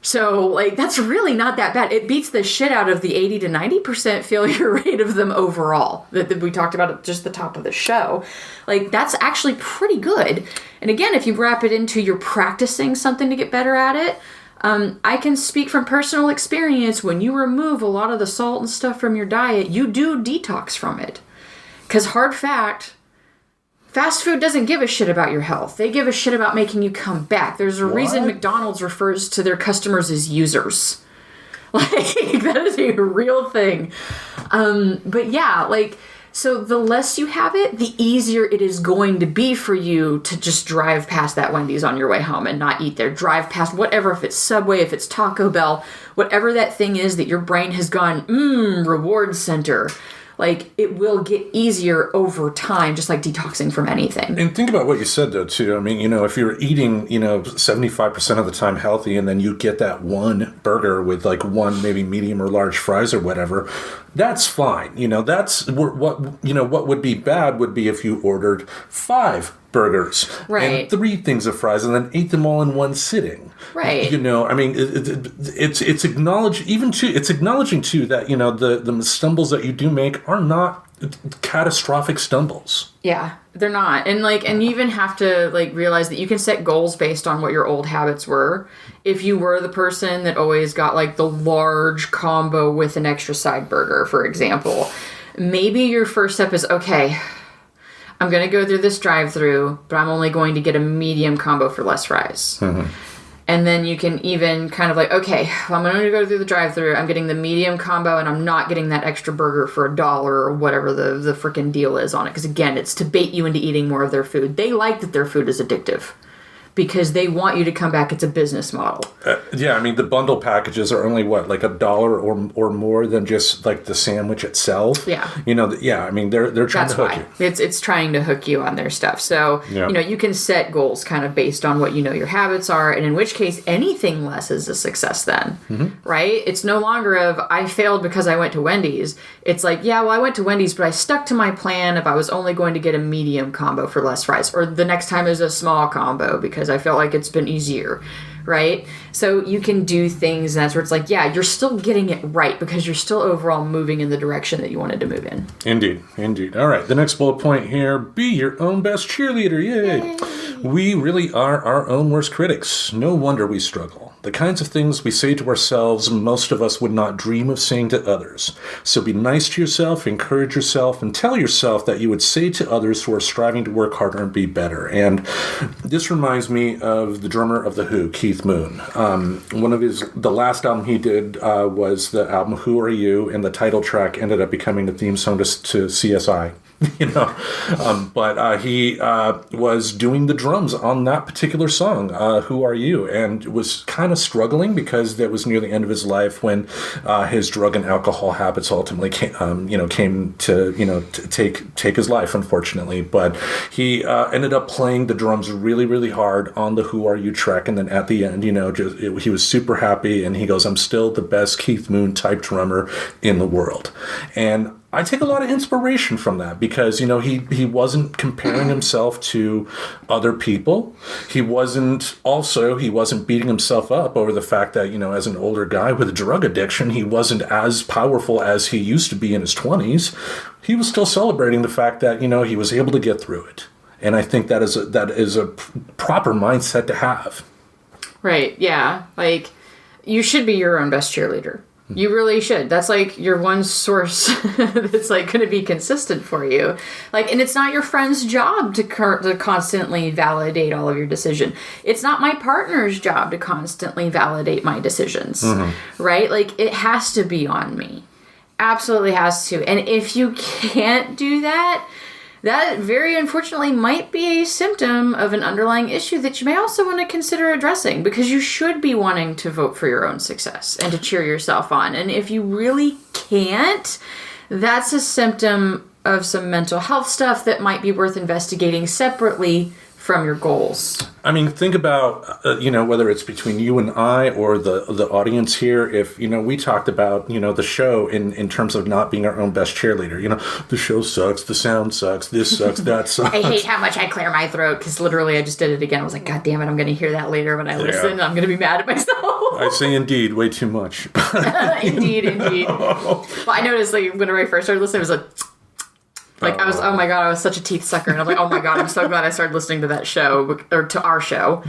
So, like, that's really not that bad. It beats the shit out of the 80 to 90% failure rate of them overall that we talked about at just the top of the show. Like, that's actually pretty good. And again, if you wrap it into you're practicing something to get better at it, I can speak from personal experience. When you remove a lot of the salt and stuff from your diet, you do detox from it. Because hard fact, fast food doesn't give a shit about your health. They give a shit about making you come back. There's a reason McDonald's refers to their customers as users. Like, that is a real thing. But yeah, like, so the less you have it, the easier it is going to be for you to just drive past that Wendy's on your way home and not eat there. Drive past whatever, if it's Subway, if it's Taco Bell, whatever that thing is that your brain has gone, reward center. Like, it will get easier over time, just like detoxing from anything. And think about what you said, though, too. I mean, you know, if you're eating, 75% of the time healthy, and then you get that one burger with, like, 1 maybe medium or large fries or whatever, that's fine. You know, that's what would be bad would be if you ordered 5 burgers and 3 things of fries and then ate them all in one sitting. Right. You know, I mean, it's acknowledging too that, you know, the stumbles that you do make are not catastrophic stumbles. Yeah, they're not. And you even have to realize that you can set goals based on what your old habits were. If you were the person that always got the large combo with an extra side burger, for example, maybe your first step is, okay, I'm going to go through this drive-thru, but I'm only going to get a medium combo for less fries. Mm-hmm. And then you can even kind of okay, well, I'm going to go through the drive-thru. I'm getting the medium combo, and I'm not getting that extra burger for $1 or whatever the freaking deal is on it. Because, again, it's to bait you into eating more of their food. They like that their food is addictive. because they want you to come back. It's a business model. Yeah, I mean, the bundle packages are only, what, like $1 or more than just, like, the sandwich itself? Yeah. You know, I mean, they're trying That's to hook why. you. It's trying to hook you on their stuff. So, Yeah. you know, you can set goals kind of based on what you know your habits are, and in which case, anything less is a success then, right? It's no longer of, I failed because I went to Wendy's. It's like, yeah, well, I went to Wendy's, but I stuck to my plan if I was only going to get a medium combo for less fries, or the next time is a small combo because I felt like it's been easier, right? So you can do things, and that's where it's like, yeah, you're still getting it right because you're still overall moving in the direction that you wanted to move in. Indeed. All right, the next bullet point here, be your own best cheerleader. Yay! We really are our own worst critics. No wonder we struggle. The kinds of things we say to ourselves, most of us would not dream of saying to others. So be nice to yourself, encourage yourself, and tell yourself that you would say to others who are striving to work harder and be better. And this reminds me of the drummer of The Who, Keith Moon. The last album he did was the album Who Are You? And the title track ended up becoming the theme song to CSI. You know, but he was doing the drums on that particular song, Who Are You? And was kind of struggling because that was near the end of his life when his drug and alcohol habits ultimately came to take his life, unfortunately. But he ended up playing the drums really, really hard on the Who Are You track, and then at the end, he was super happy, and he goes, "I'm still the best Keith Moon type drummer in the world." And I take a lot of inspiration from that because, he wasn't comparing himself to other people. He wasn't beating himself up over the fact that, as an older guy with a drug addiction, he wasn't as powerful as he used to be in his 20s. He was still celebrating the fact that, he was able to get through it. And I think that is a proper mindset to have. Right. Yeah. Like, you should be your own best cheerleader. You really should. That's like your one source that's like going to be consistent for you. Like, and it's not your friend's job to constantly validate all of your decision. It's not my partner's job to constantly validate my decisions, right? Like, it has to be on me. Absolutely has to. And if you can't do that, that very unfortunately might be a symptom of an underlying issue that you may also want to consider addressing, because you should be wanting to vote for your own success and to cheer yourself on. And if you really can't, that's a symptom of some mental health stuff that might be worth investigating separately from your goals. I mean, think about, whether it's between you and I or the audience here, if, we talked about, the show in terms of not being our own best cheerleader. The show sucks, the sound sucks, this sucks, that sucks. I hate how much I clear my throat, because literally I just did it again. I was like, God damn it, I'm going to hear that later when I listen. I'm going to be mad at myself. I say indeed way too much. Indeed. Well, I noticed, like, when I first started listening, it was like... Like, I was such a teeth sucker. And I'm like, oh my God, I'm so glad I started listening to that show, or to our show.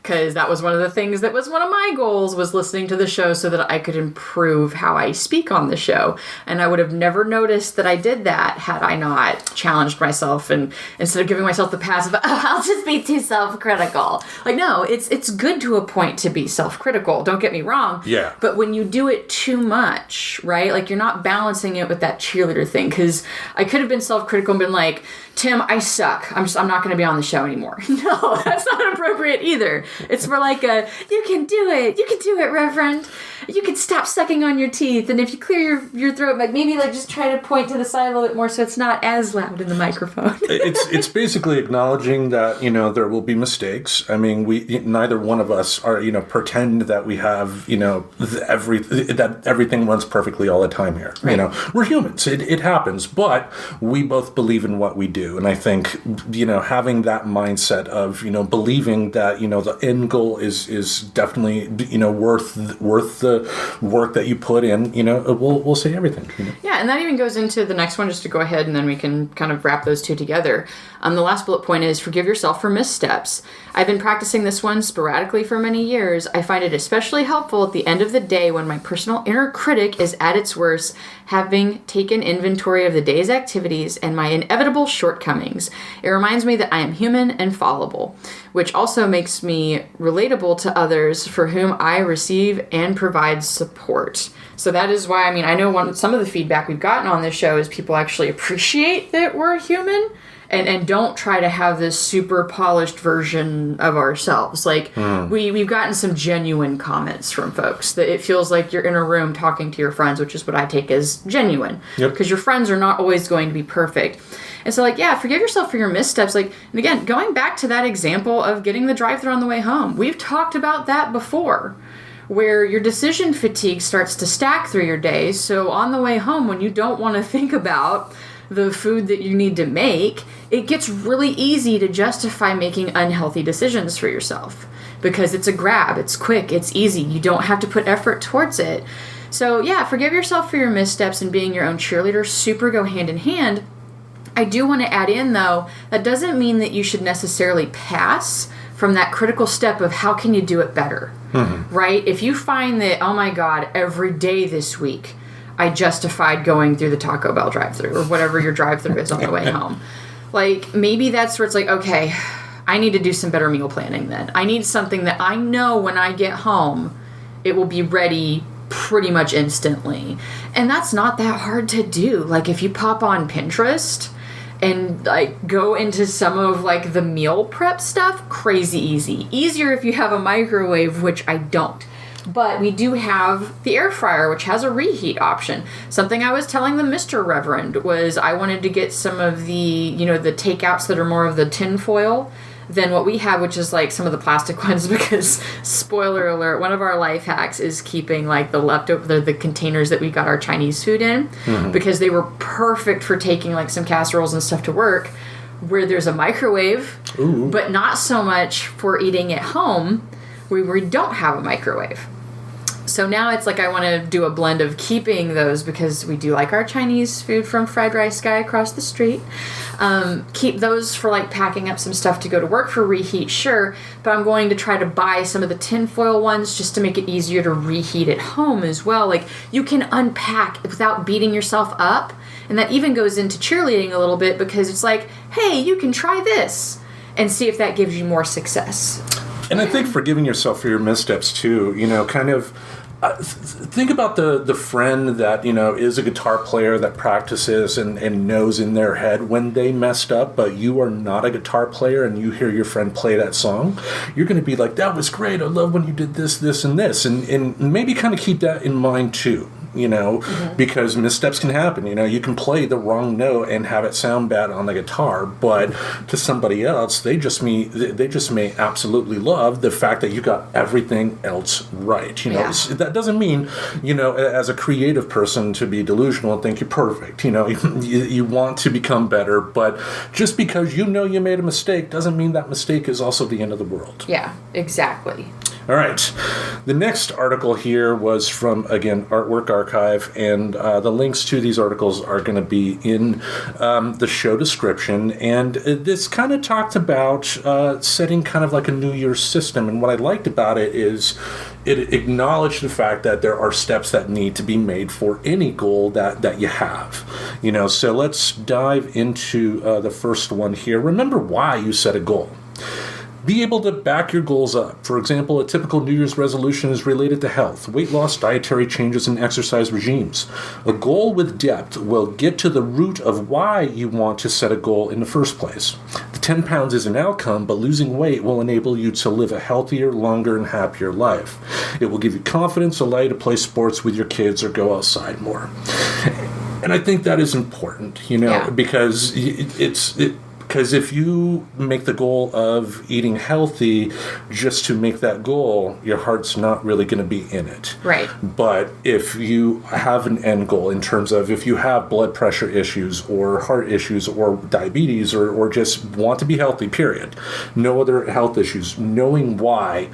Because that was one of the things that was one of my goals, was listening to the show so that I could improve how I speak on the show. And I would have never noticed that I did that had I not challenged myself, and instead of giving myself the pass of, I'll just be too self-critical. Like, no, it's good to a point to be self-critical. Don't get me wrong. Yeah. But when you do it too much, right? Like, you're not balancing it with that cheerleader thing. Because I could have been self-critical and been like, Tim, I suck. I'm not going to be on the show anymore. No, that's not appropriate either. It's more like you can do it. You can do it, Reverend. You can stop sucking on your teeth. And if you clear your throat, like, maybe like just try to point to the side a little bit more so it's not as loud in the microphone. It's basically acknowledging that, there will be mistakes. I mean, neither one of us are, pretend that we have, that everything runs perfectly all the time here. Right. We're humans. It happens. But we both believe in what we do. And I think, having that mindset of, believing that, the end goal is definitely, worth the work that you put in, we'll say everything. Yeah, and that even goes into the next one, just to go ahead and then we can kind of wrap those two together. The last bullet point is forgive yourself for missteps. I've been practicing this one sporadically for many years. I find it especially helpful at the end of the day when my personal inner critic is at its worst, having taken inventory of the day's activities and my inevitable shortcomings. It reminds me that I am human and fallible, which also makes me relatable to others for whom I receive and provide support. So that is why, I know some of the feedback we've gotten on this show is people actually appreciate that we're human And don't try to have this super polished version of ourselves. Like, we've gotten some genuine comments from folks that it feels like you're in a room talking to your friends, which is what I take as genuine. Because your friends are not always going to be perfect. And so, like, yeah, forgive yourself for your missteps. Like, and again, going back to that example of getting the drive-thru on the way home, we've talked about that before, where your decision fatigue starts to stack through your day. So on the way home, when you don't want to think about the food that you need to make, it gets really easy to justify making unhealthy decisions for yourself because it's a grab, it's quick, it's easy, you don't have to put effort towards it. So yeah, forgive yourself for your missteps and being your own cheerleader, super go hand in hand. I do want to add in though, that doesn't mean that you should necessarily pass from that critical step of how can you do it better, right? If you find that, oh my God, every day this week, I justified going through the Taco Bell drive-thru or whatever your drive-thru is on the way home. Like, maybe that's where it's like, okay, I need to do some better meal planning then. I need something that I know when I get home, it will be ready pretty much instantly. And that's not that hard to do. Like, if you pop on Pinterest and, like, go into some of, like, the meal prep stuff, crazy easy. Easier if you have a microwave, which I don't. But we do have the air fryer, which has a reheat option. Something I was telling the Mr. Reverend was I wanted to get some of the, you know, the takeouts that are more of the tin foil than what we have, which is like some of the plastic ones, because spoiler alert, one of our life hacks is keeping like the leftover, the containers that we got our Chinese food in, because they were perfect for taking like some casseroles and stuff to work where there's a microwave, but not so much for eating at home where we don't have a microwave. So now it's like I want to do a blend of keeping those because we do like our Chinese food from Fried Rice Guy across the street. Keep those for like packing up some stuff to go to work for reheat, sure. But I'm going to try to buy some of the tinfoil ones just to make it easier to reheat at home as well. Like you can unpack without beating yourself up. And that even goes into cheerleading a little bit because it's like, hey, you can try this and see if that gives you more success. And I think forgiving yourself for your missteps too, you know, kind of think about the friend that, you know, is a guitar player that practices and knows in their head when they messed up, but you are not a guitar player and you hear your friend play that song, you're going to be like, that was great. I love when you did this, this, and this. And maybe kind of keep that in mind too. You know, because missteps can happen. You know, you can play the wrong note and have it sound bad on the guitar, but to somebody else, they just may absolutely love the fact that you got everything else right. You know, that doesn't mean, you know, as a creative person to be delusional and think you're perfect. You know, you want to become better, but just because you know you made a mistake doesn't mean that mistake is also the end of the world. Yeah, exactly. All right. The next article here was from, again, Artwork Archive, and the links to these articles are going to be in the show description. And this kind of talked about setting kind of like a New Year's system. And what I liked about it is it acknowledged the fact that there are steps that need to be made for any goal that you have. You know, so let's dive into the first one here. Remember why you set a goal. Be able to back your goals up. For example, a typical New Year's resolution is related to health, weight loss, dietary changes, and exercise regimes. A goal with depth will get to the root of why you want to set a goal in the first place. The 10 pounds is an outcome, but losing weight will enable you to live a healthier, longer, and happier life. It will give you confidence, allow you to play sports with your kids or go outside more. And I think that is important, you know, because because if you make the goal of eating healthy just to make that goal, your heart's not really going to be in it. Right. But if you have an end goal in terms of if you have blood pressure issues or heart issues or diabetes or just want to be healthy, period, no other health issues, knowing why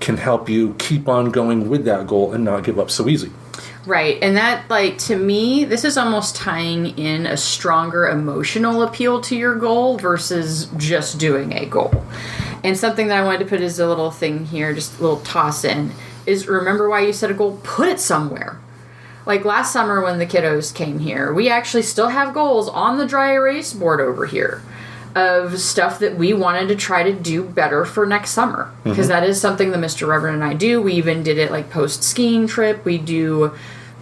can help you keep on going with that goal and not give up so easy. Right, and that, like, to me, this is almost tying in a stronger emotional appeal to your goal versus just doing a goal. And something that I wanted to put as a little thing here, just a little toss in, is remember why you set a goal, put it somewhere. Like last summer when the kiddos came here, we actually still have goals on the dry erase board over here of stuff that we wanted to try to do better for next summer. Because that is something that Mr. Reverend and I do. We even did it like post-skiing trip. We do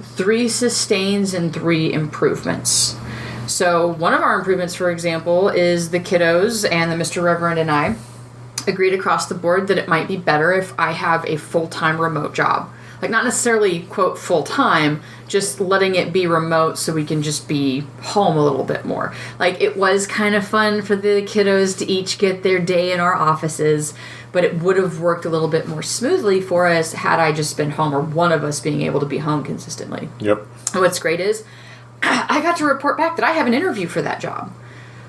3 sustains and 3 improvements. So one of our improvements, for example, is the kiddos and the Mr. Reverend and I agreed across the board that it might be better if I have a full-time remote job. Like, not necessarily, quote, full-time, just letting it be remote so we can just be home a little bit more. Like, it was kind of fun for the kiddos to each get their day in our offices, but it would have worked a little bit more smoothly for us had I just been home, or one of us being able to be home consistently. Yep. And what's great is I got to report back that I have an interview for that job.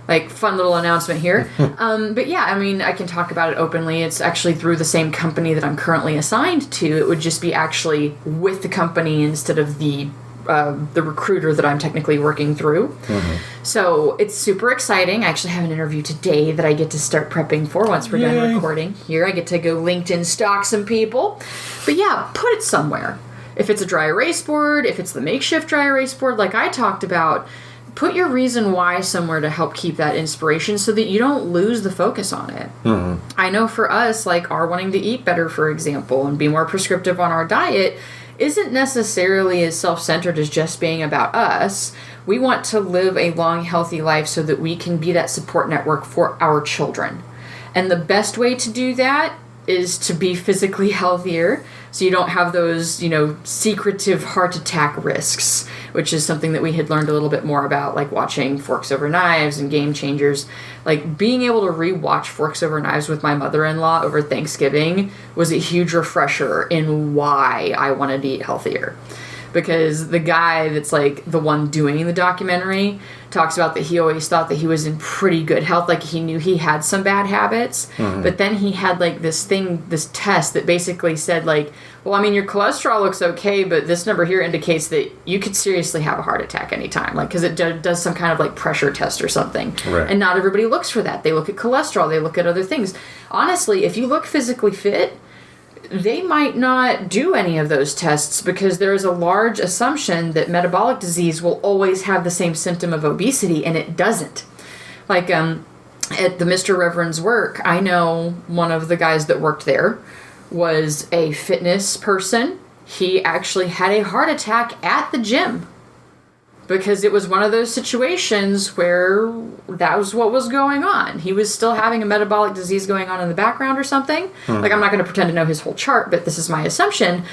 Like, fun little announcement here. But yeah, I mean, I can talk about it openly. It's actually through the same company that I'm currently assigned to. It would just be actually with the company instead of the recruiter that I'm technically working through. So it's super exciting. I actually have an interview today that I get to start prepping for once we're done recording. Here, I get to go LinkedIn stalk some people. But yeah, put it somewhere. If it's a dry erase board, if it's the makeshift dry erase board like I talked about, put your reason why somewhere to help keep that inspiration so that you don't lose the focus on it. I know for us, like our wanting to eat better, for example, and be more prescriptive on our diet isn't necessarily as self-centered as just being about us. We want to live a long, healthy life so that we can be that support network for our children. And the best way to do that is to be physically healthier so you don't have those, secretive heart attack risks, which is something that we had learned a little bit more about, like watching Forks Over Knives and Game Changers. Like, being able to re-watch Forks Over Knives with my mother-in-law over Thanksgiving was a huge refresher in why I wanted to eat healthier. Because the guy that's, like, the one doing the documentary talks about that he always thought that he was in pretty good health. Like, he knew he had some bad habits. But then he had, like, this test that basically said, like, well, I mean, your cholesterol looks okay, but this number here indicates that you could seriously have a heart attack anytime. Like, because it does some kind of, like, pressure test or something. Right. And not everybody looks for that. They look at cholesterol. They look at other things. Honestly, if you look physically fit, they might not do any of those tests because there is a large assumption that metabolic disease will always have the same symptom of obesity, and it doesn't. Like, at the Mr. Reverend's work, I know one of the guys that worked there was a fitness person. He actually had a heart attack at the gym because it was one of those situations where that was what was going on. He was still having a metabolic disease going on in the background or something. Like, I'm not going to pretend to know his whole chart, but this is my assumption.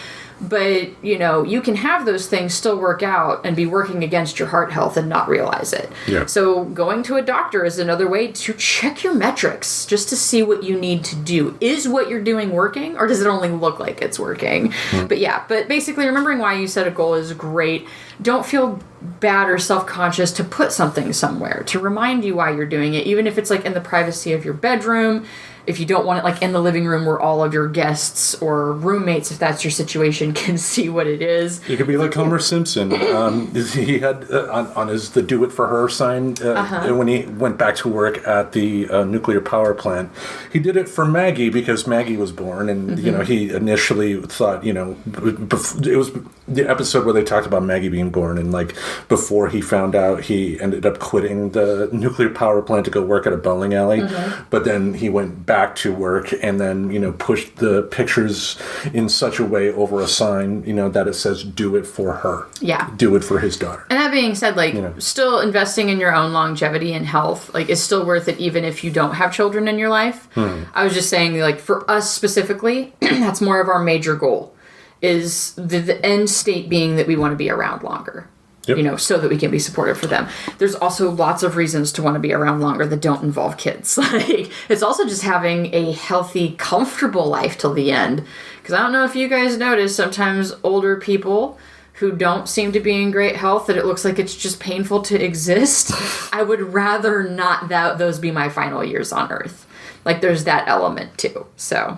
But, you can have those things still work out and be working against your heart health and not realize it. Yeah. So going to a doctor is another way to check your metrics just to see what you need to do. Is what you're doing working, or does it only look like it's working? But basically remembering why you set a goal is great. Don't feel bad or self-conscious to put something somewhere to remind you why you're doing it, even if it's like in the privacy of your bedroom. If you don't want it like in the living room where all of your guests or roommates, if that's your situation, can see what it is. It could be like Homer Simpson. He had on his the "Do It for Her" sign when he went back to work at the nuclear power plant. He did it for Maggie because Maggie was born, and he initially thought it was the episode where they talked about Maggie being born, and like before he found out, he ended up quitting the nuclear power plant to go work at a bowling alley. But then he went back to work and then pushed the pictures in such a way over a sign that it says "Do it for her." Yeah, do it for his daughter. And that being said, like still investing in your own longevity and health, like, is still worth it even if you don't have children in your life. I was just saying, like, for us specifically, that's more of our major goal, is the end state being that we want to be around longer. Yep. So that we can be supportive for them. There's also lots of reasons to want to be around longer that don't involve kids. Like, it's also just having a healthy, comfortable life till the end. Because I don't know if you guys notice, sometimes older people who don't seem to be in great health, that it looks like it's just painful to exist. I would rather not those be my final years on Earth. Like, there's that element too. So...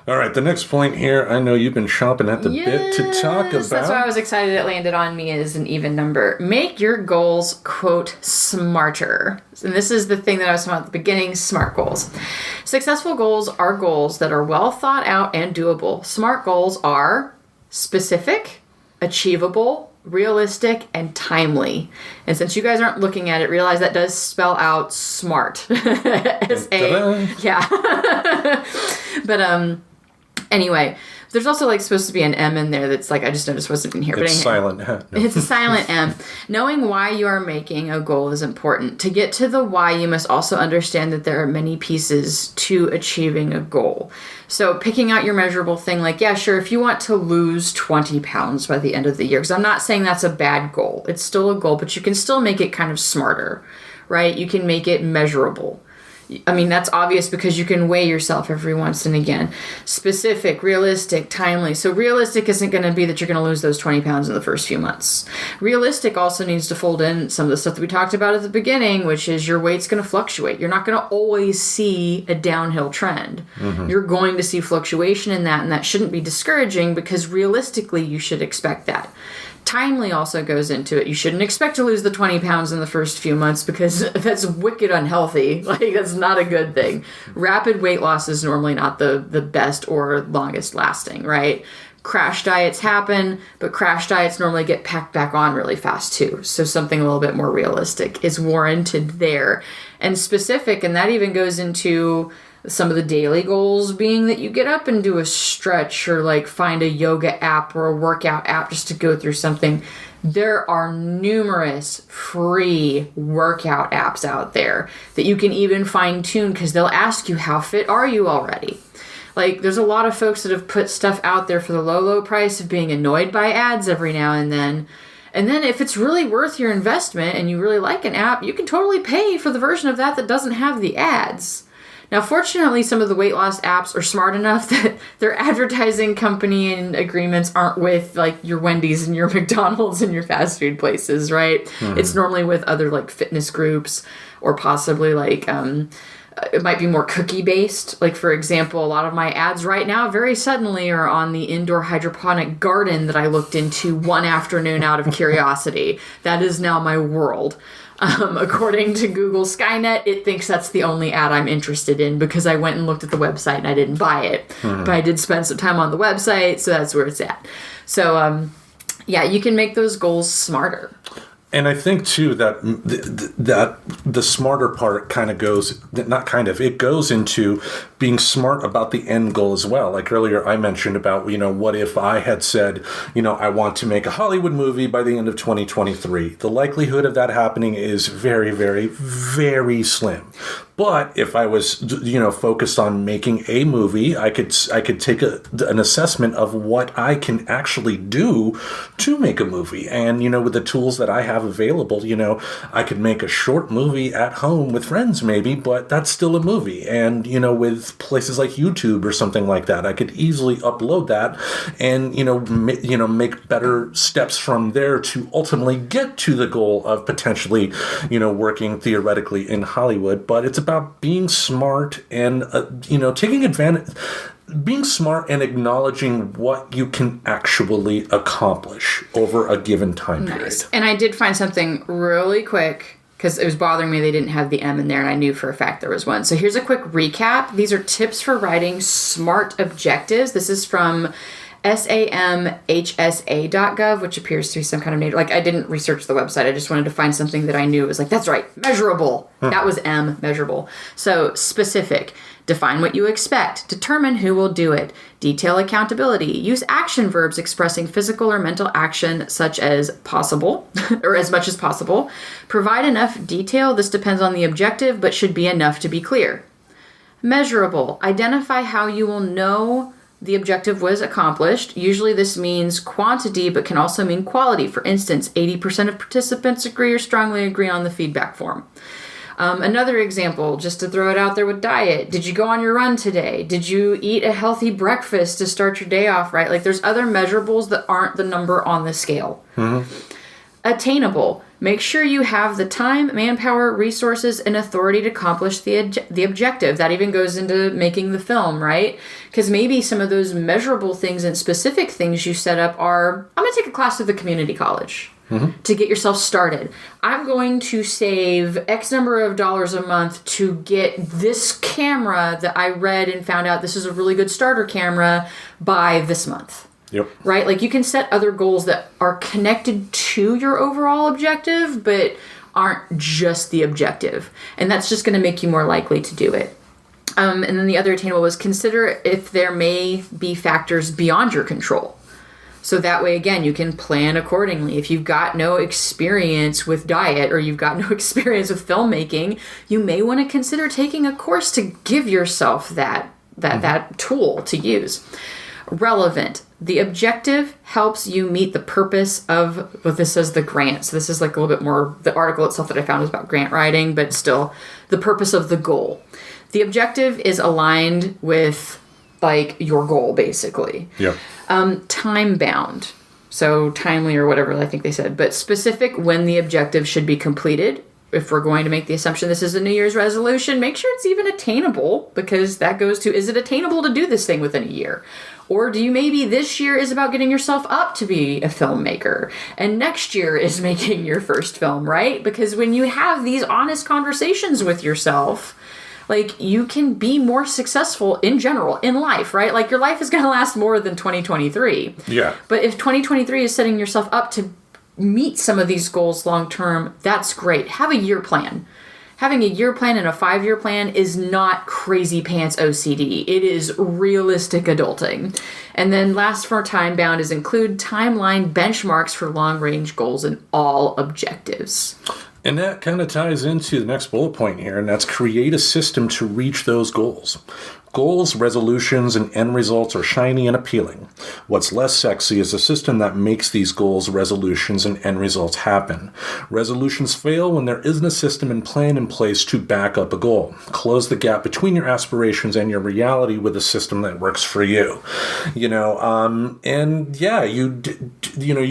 All right, the next point here, I know you've been chomping at the bit to talk about. That's why I was excited it landed on me as an even number. Make your goals, quote, smarter. And this is the thing that I was talking about at the beginning, SMART goals. Successful goals are goals that are well thought out and doable. SMART goals are specific, achievable, realistic, and timely. And since you guys aren't looking at it, realize that does spell out SMART. But, anyway, There's also like supposed to be an M in there that's like, I just noticed wasn't in here. It's silent. No. It's a silent M. Knowing why you are making a goal is important. To get to the why, you must also understand that there are many pieces to achieving a goal. So picking out your measurable thing, like, yeah, sure, if you want to lose 20 pounds by the end of the year, because I'm not saying that's a bad goal. It's still a goal, but you can still make it kind of smarter, right? You can make it measurable. I mean, that's obvious because you can weigh yourself every once and again. Specific, realistic, timely. So realistic isn't going to be that you're going to lose those 20 pounds in the first few months. Realistic also needs to fold in some of the stuff that we talked about at the beginning, which is your weight's going to fluctuate. You're not going to always see a downhill trend. You're going to see fluctuation in that, and that shouldn't be discouraging because realistically you should expect that. Timely also goes into it. You shouldn't expect to lose the 20 pounds in the first few months because that's wicked unhealthy. Like, that's not a good thing. Rapid weight loss is normally not the best or longest lasting, right? Crash diets happen, but crash diets normally get packed back on really fast too. So something a little bit more realistic is warranted there. And specific, and that even goes into some of the daily goals being that you get up and do a stretch or like find a yoga app or a workout app just to go through something. There are numerous free workout apps out there that you can even fine tune because they'll ask you, how fit are you already? Like, there's a lot of folks that have put stuff out there for the low price of being annoyed by ads every now and then. And then if it's really worth your investment and you really like an app, you can totally pay for the version of that doesn't have the ads. Now, fortunately, some of the weight loss apps are smart enough that their advertising company and agreements aren't with, like, your Wendy's and your McDonald's and your fast food places, right? It's normally with other, like, fitness groups or possibly, like, it might be more cookie-based. Like, for example, a lot of my ads right now very suddenly are on the indoor hydroponic garden that I looked into one afternoon out of curiosity. That is now my world. According to Google Skynet, it thinks that's the only ad I'm interested in because I went and looked at the website and I didn't buy it. But I did spend some time on the website, so that's where it's at. So, yeah, you can make those goals smarter. And I think, too, that that the smarter part kind of goes, not kind of, it goes into being smart about the end goal as well. Like earlier I mentioned about, what if I had said, I want to make a Hollywood movie by the end of 2023. The likelihood of that happening is very, very, very slim. But if I was, focused on making a movie, I could take an assessment of what I can actually do to make a movie. And, with the tools that I have available, I could make a short movie at home with friends maybe, but that's still a movie. And, with places like YouTube or something like that, I could easily upload that and, make better steps from there to ultimately get to the goal of potentially, working theoretically in Hollywood. But it's about being smart and, taking advantage, being smart and acknowledging what you can actually accomplish over a given time period. And I did find something really quick because it was bothering me they didn't have the M in there, and I knew for a fact there was one. So here's a quick recap. These are tips for writing SMART objectives. This is from samhsa.gov, which appears to be some kind of native. Like, I didn't research the website. I just wanted to find something that I knew was like, that's right, measurable. That was M, measurable. So specific. Define what you expect. Determine who will do it. Detail accountability. Use action verbs expressing physical or mental action such as possible or as much as possible. Provide enough detail. This depends on the objective, but should be enough to be clear. Measurable. Identify how you will know the objective was accomplished. Usually this means quantity, but can also mean quality. For instance, 80% of participants agree or strongly agree on the feedback form. Another example, just to throw it out there with diet. Did you go on your run today? Did you eat a healthy breakfast to start your day off right? Like, there's other measurables that aren't the number on the scale. Attainable. Make sure you have the time, manpower, resources, and authority to accomplish the objective. That even goes into making the film, right? Because maybe some of those measurable things and specific things you set up are, I'm going to take a class at the community college to get yourself started. I'm going to save X number of dollars a month to get this camera that I read and found out this is a really good starter camera by this month. Yep. Right? Like, you can set other goals that are connected to your overall objective, but aren't just the objective. And that's just going to make you more likely to do it. And then the other attainable was consider if there may be factors beyond your control. So that way, again, you can plan accordingly. If you've got no experience with diet or you've got no experience with filmmaking, you may want to consider taking a course to give yourself that tool to use. Relevant. The objective helps you meet the purpose of what this says, the grant. So this is like a little bit more, the article itself that I found is about grant writing, but still the purpose of the goal. The objective is aligned with like your goal, basically. Yeah. Time bound. So timely or whatever I think they said, but specific when the objective should be completed. If we're going to make the assumption this is a New Year's resolution, make sure it's even attainable, because that goes to, is it attainable to do this thing within a year? Or do you maybe this year is about getting yourself up to be a filmmaker and next year is making your first film, right? Because when you have these honest conversations with yourself, like, you can be more successful in general in life, right? Like, your life is going to last more than 2023. Yeah. But if 2023 is setting yourself up to meet some of these goals long term, that's great. Have a year plan. Having a year plan and a 5-year plan is not crazy pants OCD. It is realistic adulting. And then last for time bound is include timeline benchmarks for long range goals and all objectives. And that kind of ties into the next bullet point here, and that's create a system to reach those goals. Goals, resolutions, and end results are shiny and appealing. What's less sexy is a system that makes these goals, resolutions, and end results happen. Resolutions fail when there isn't a system and plan in place to back up a goal. Close the gap between your aspirations and your reality with a system that works for you. You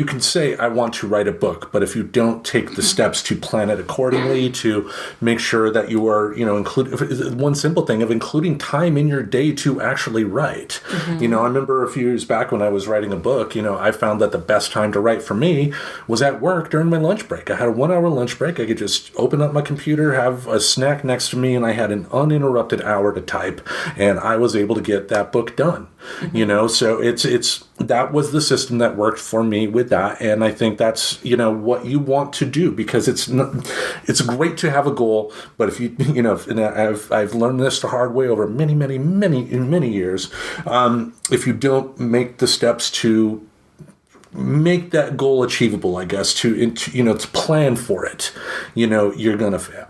can say, I want to write a book, but if you don't take the steps to plan it accordingly, to make sure that you are, include one simple thing of including time in your day to actually write. Mm-hmm. I remember a few years back when I was writing a book, I found that the best time to write for me was at work during my lunch break. I had a 1-hour lunch break. I could just open up my computer, have a snack next to me, and I had an uninterrupted hour to type, and I was able to get that book done. Mm-hmm. So it's that was the system that worked for me with that, and I think that's what you want to do, because it's great to have a goal, but if you and I've learned this the hard way over many years, if you don't make the steps to make that goal achievable, I guess, to plan for it, you're gonna fail.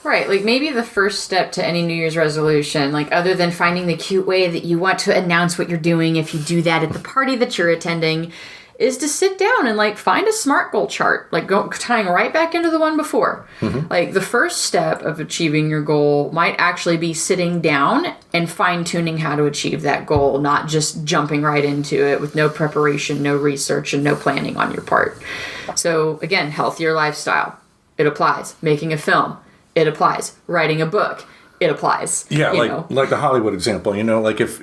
Right, like maybe the first step to any New Year's resolution, like other than finding the cute way that you want to announce what you're doing if you do that at the party that you're attending, is to sit down and like find a SMART goal chart, like tying right back into the one before. Mm-hmm. Like the first step of achieving your goal might actually be sitting down and fine-tuning how to achieve that goal, not just jumping right into it with no preparation, no research, and no planning on your part. So again, healthier lifestyle, it applies. Making a film, it applies. Writing a book, it applies. Yeah, like the Hollywood example, like if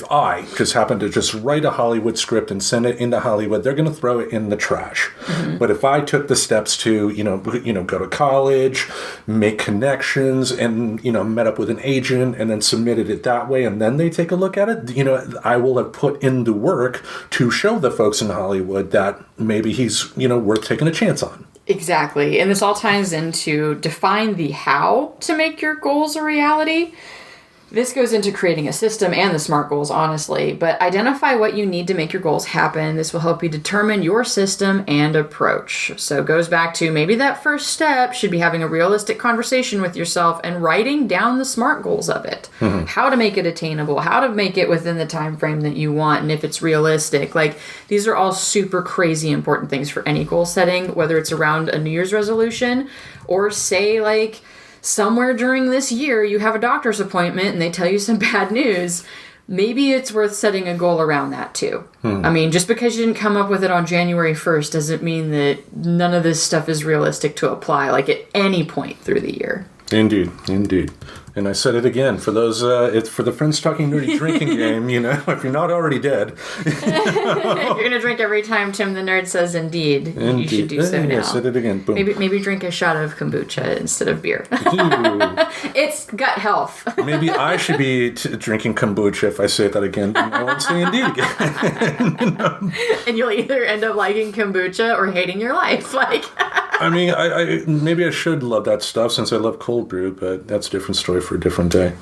I just happen to just write a Hollywood script and send it into Hollywood, they're going to throw it in the trash. Mm-hmm. But if I took the steps to, go to college, make connections, and, met up with an agent and then submitted it that way, and then they take a look at it, I will have put in the work to show the folks in Hollywood that maybe he's, worth taking a chance on. Exactly. And this all ties into define the how to make your goals a reality. This goes into creating a system and the SMART goals, honestly, but identify what you need to make your goals happen. This will help you determine your system and approach. So it goes back to maybe that first step should be having a realistic conversation with yourself and writing down the SMART goals of it. Mm-hmm. How to make it attainable, how to make it within the time frame that you want, and if it's realistic. Like, these are all super crazy important things for any goal setting, whether it's around a New Year's resolution or say like somewhere during this year you have a doctor's appointment and they tell you some bad news. Maybe it's worth setting a goal around that too. I mean, just because you didn't come up with it on January 1st doesn't mean that none of this stuff is realistic to apply, like at any point through the year. Indeed. And I said it again, for those, it's for the Friends Talking Nerdy drinking game, if you're not already dead. If you're going to drink every time Tim the Nerd says indeed, you should do so now. I said it again. Boom. Maybe drink a shot of kombucha instead of beer. It's gut health. Maybe I should be drinking kombucha if I say that again. I won't say indeed again. And you'll either end up liking kombucha or hating your life. I mean, I maybe I should love that stuff since I love cold brew, but that's a different story for a different day.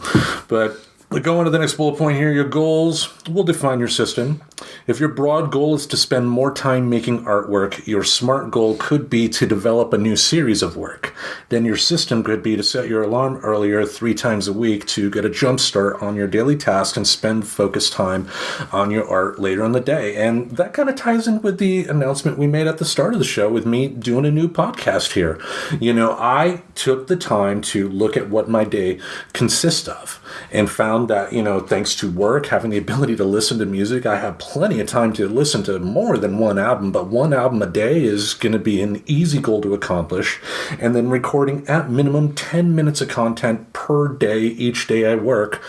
But going to the next bullet point here, your goals will define your system. If your broad goal is to spend more time making artwork, your smart goal could be to develop a new series of work. Then your system could be to set your alarm earlier 3 times a week to get a jump start on your daily task and spend focused time on your art later in the day. And that kind of ties in with the announcement we made at the start of the show with me doing a new podcast here. You know, I took the time to look at what my day consists of and found that, you know, thanks to work, having the ability to listen to music, I have plenty of time to listen to more than one album, but one album a day is going to be an easy goal to accomplish. And then recording at minimum 10 minutes of content per day each day I work.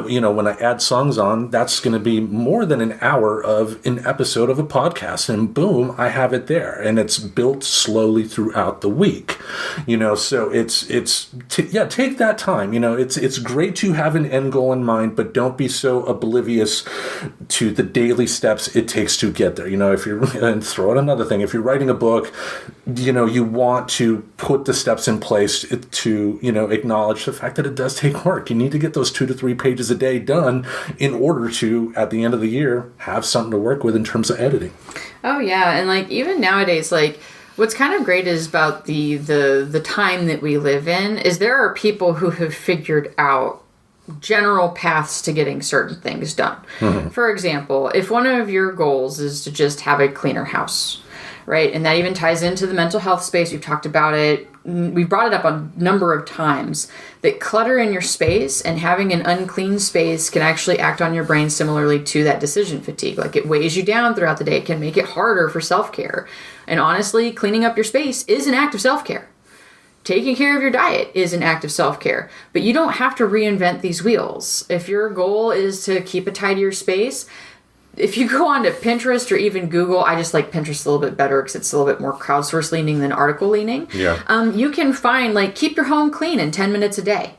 You know, when I add songs on, that's going to be more than an hour of an episode of a podcast, and boom, I have it there, and it's built slowly throughout the week. You know, so take that time. You know, it's great to have an end goal in mind, but don't be so oblivious to the daily steps it takes to get there. You know, and throw out another thing, if you're writing a book, you know, you want to put the steps in place to, you know, acknowledge the fact that it does take work. You need to get those 2 to 3 pages a day done in order to, at the end of the year, have something to work with in terms of editing. Oh yeah, and like even nowadays, like what's kind of great is about the time that we live in is there are people who have figured out general paths to getting certain things done. Mm-hmm. For example, if one of your goals is to just have a cleaner house, right? And that even ties into the mental health space. We've talked about it. We brought it up a number of times that clutter in your space and having an unclean space can actually act on your brain similarly to that decision fatigue. Like it weighs you down throughout the day. It can make it harder for self-care. And honestly, cleaning up your space is an act of self-care. Taking care of your diet is an act of self-care, but you don't have to reinvent these wheels. If your goal is to keep a tidier space, if you go onto Pinterest or even Google, I just like Pinterest a little bit better because it's a little bit more crowdsource leaning than article leaning. Yeah. You can find like keep your home clean in 10 minutes a day.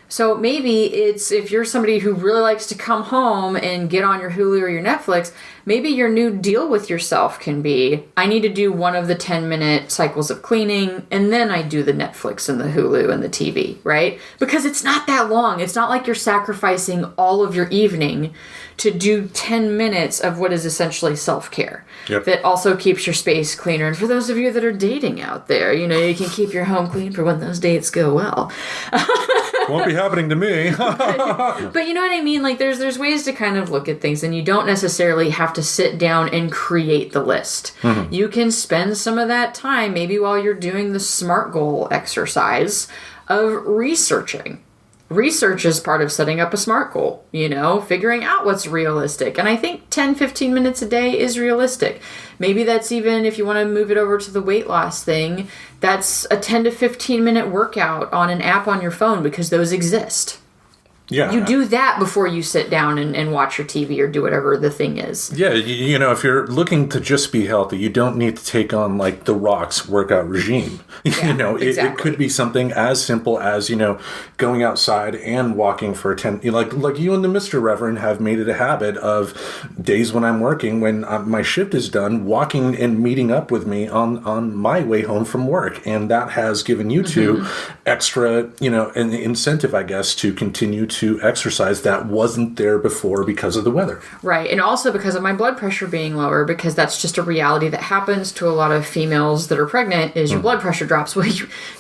So maybe it's if you're somebody who really likes to come home and get on your Hulu or your Netflix, maybe your new deal with yourself can be, I need to do one of the 10-minute cycles of cleaning, and then I do the Netflix and the Hulu and the TV, right? Because it's not that long. It's not like you're sacrificing all of your evening to do 10 minutes of what is essentially self-care. Yep. That also keeps your space cleaner. And for those of you that are dating out there, you know, you can keep your home clean for when those dates go well. Won't be happening to me. But you know what I mean? Like there's ways to kind of look at things, and you don't necessarily have to sit down and create the list. Mm-hmm. You can spend some of that time, maybe while you're doing the SMART goal exercise, of researching. Research is part of setting up a SMART goal, you know, figuring out what's realistic. And I think 10, 15 minutes a day is realistic. Maybe that's even, if you want to move it over to the weight loss thing, that's a 10 to 15 minute workout on an app on your phone because those exist. Yeah. You do that before you sit down and watch your TV or do whatever the thing is. Yeah, you know, if you're looking to just be healthy, you don't need to take on, like, The Rock's workout regime. Yeah, you know, exactly. It could be something as simple as, you know, going outside and walking for 10... Like you and the Mr. Reverend have made it a habit of days when I'm working, when my shift is done, walking and meeting up with me on my way home from work. And that has given you two extra, you know, an incentive, I guess, to continue to exercise that wasn't there before because of the weather. Right. And also because of my blood pressure being lower, because that's just a reality that happens to a lot of females that are pregnant, is your blood pressure drops. Well,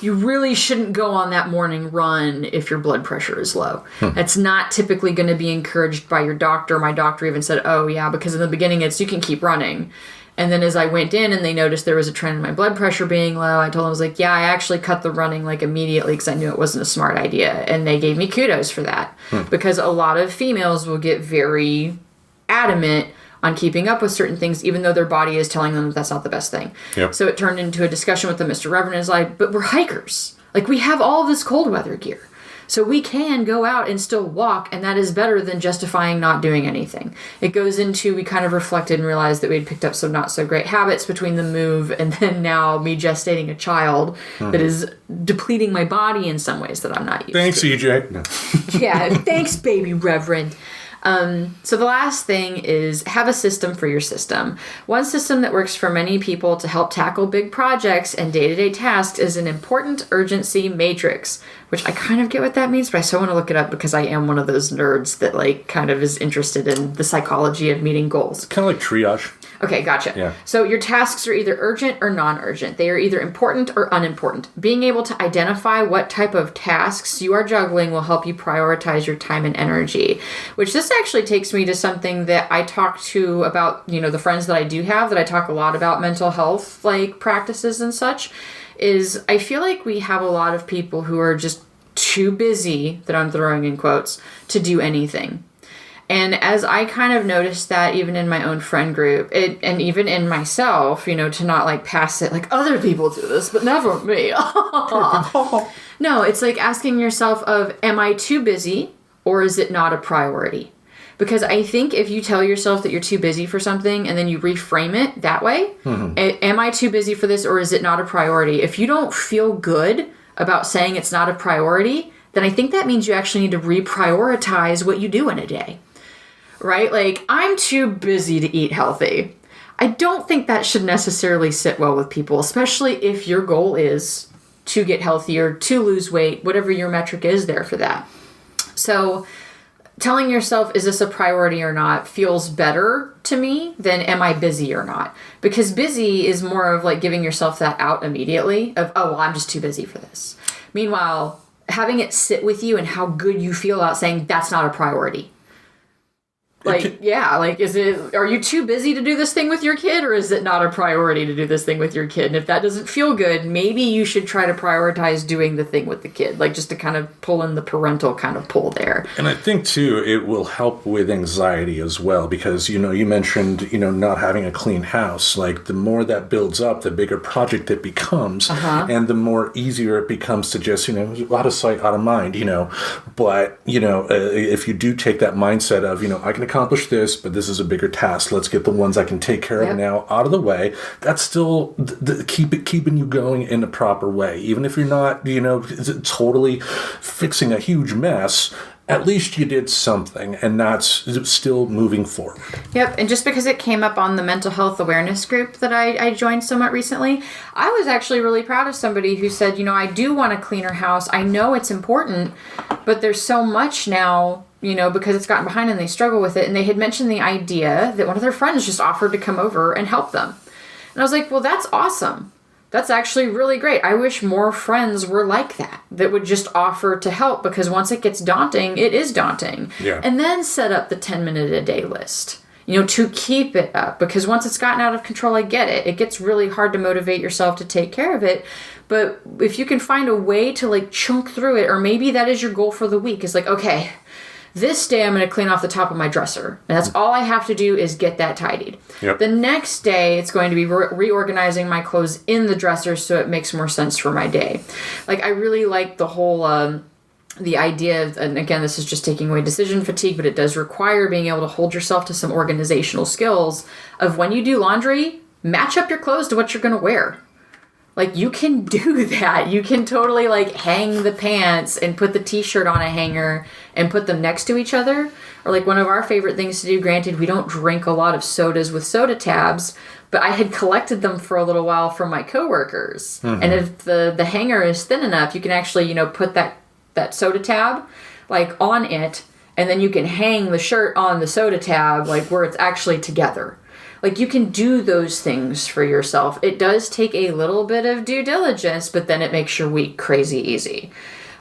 you really shouldn't go on that morning run if your blood pressure is low. That's not typically going to be encouraged by your doctor. My doctor even said, oh yeah, because in the beginning it's, you can keep running. And then as I went in and they noticed there was a trend in my blood pressure being low, I told them, I was like, yeah, I actually cut the running like immediately because I knew it wasn't a smart idea. And they gave me kudos for that. Because a lot of females will get very adamant on keeping up with certain things, even though their body is telling them that that's not the best thing. Yep. So it turned into a discussion with the Mr. Reverend. Is like, but we're hikers. Like, we have all this cold weather gear. So we can go out and still walk, and that is better than justifying not doing anything. It goes into, we kind of reflected and realized that we had picked up some not so great habits between the move and then now me gestating a child that is depleting my body in some ways that I'm not used Thanks, to. EJ. Yeah, thanks, baby Reverend. So the last thing is have a system for your system. One system that works for many people to help tackle big projects and day-to-day tasks is an important urgency matrix, which I kind of get what that means, but I still want to look it up because I am one of those nerds that like kind of is interested in the psychology of meeting goals. Kind of like triage. Okay, gotcha. Yeah. So your tasks are either urgent or non-urgent. They are either important or unimportant. Being able to identify what type of tasks you are juggling will help you prioritize your time and energy, which this actually takes me to something that I talk to about, the friends that I do have, that I talk a lot about mental health, like practices and such, is I feel like we have a lot of people who are just too busy, that I'm throwing in quotes, to do anything. And as I kind of noticed that even in my own friend group, and even in myself, to not like pass it like other people do this, but never me. No, it's like asking yourself am I too busy or is it not a priority? Because I think if you tell yourself that you're too busy for something and then you reframe it that way, am I too busy for this or is it not a priority? If you don't feel good about saying it's not a priority, then I think that means you actually need to reprioritize what you do in a day. Right? Like, I'm too busy to eat healthy. I don't think that should necessarily sit well with people, especially if your goal is to get healthier, to lose weight, whatever your metric is there for that. So telling yourself, is this a priority or not, feels better to me than am I busy or not? Because busy is more of like giving yourself that out immediately of, oh, well, I'm just too busy for this. Meanwhile, having it sit with you and how good you feel about saying that's not a priority. Like, are you too busy to do this thing with your kid, or is it not a priority to do this thing with your kid? And if that doesn't feel good, maybe you should try to prioritize doing the thing with the kid, like just to kind of pull in the parental kind of pull there. And I think, too, it will help with anxiety as well, because, you mentioned, not having a clean house. Like, the more that builds up, the bigger project it becomes, and the more easier it becomes to just, out of sight, out of mind, But, if you do take that mindset of, I can accomplish this, but this is a bigger task. Let's get the ones I can take care of now out of the way. That's still keeping you going in the proper way. Even if you're not, totally fixing a huge mess, at least you did something, and that's still moving forward. Yep, and just because it came up on the mental health awareness group that I joined somewhat recently, I was actually really proud of somebody who said, I do want a cleaner house. I know it's important, but there's so much now, because it's gotten behind and they struggle with it. And they had mentioned the idea that one of their friends just offered to come over and help them. And I was like, well, that's awesome. That's actually really great. I wish more friends were like that would just offer to help, because once it gets daunting, it is daunting. Yeah. And then set up the 10-minute a day list, to keep it up, because once it's gotten out of control, I get it. It gets really hard to motivate yourself to take care of it. But if you can find a way to like chunk through it, or maybe that is your goal for the week, is like, okay, this day I'm going to clean off the top of my dresser. And that's all I have to do is get that tidied. Yep. The next day, it's going to be reorganizing my clothes in the dresser so it makes more sense for my day. Like, I really like the whole, the idea of, and again, this is just taking away decision fatigue, but it does require being able to hold yourself to some organizational skills of when you do laundry, match up your clothes to what you're going to wear. Like, you can do that. You can totally, like, hang the pants and put the t-shirt on a hanger and put them next to each other. Or, like, one of our favorite things to do, granted, we don't drink a lot of sodas with soda tabs, but I had collected them for a little while from my coworkers. Mm-hmm. And if the hanger is thin enough, you can actually, put that soda tab, like, on it, and then you can hang the shirt on the soda tab, like, where it's actually together. Like, you can do those things for yourself. It does take a little bit of due diligence, but then it makes your week crazy easy.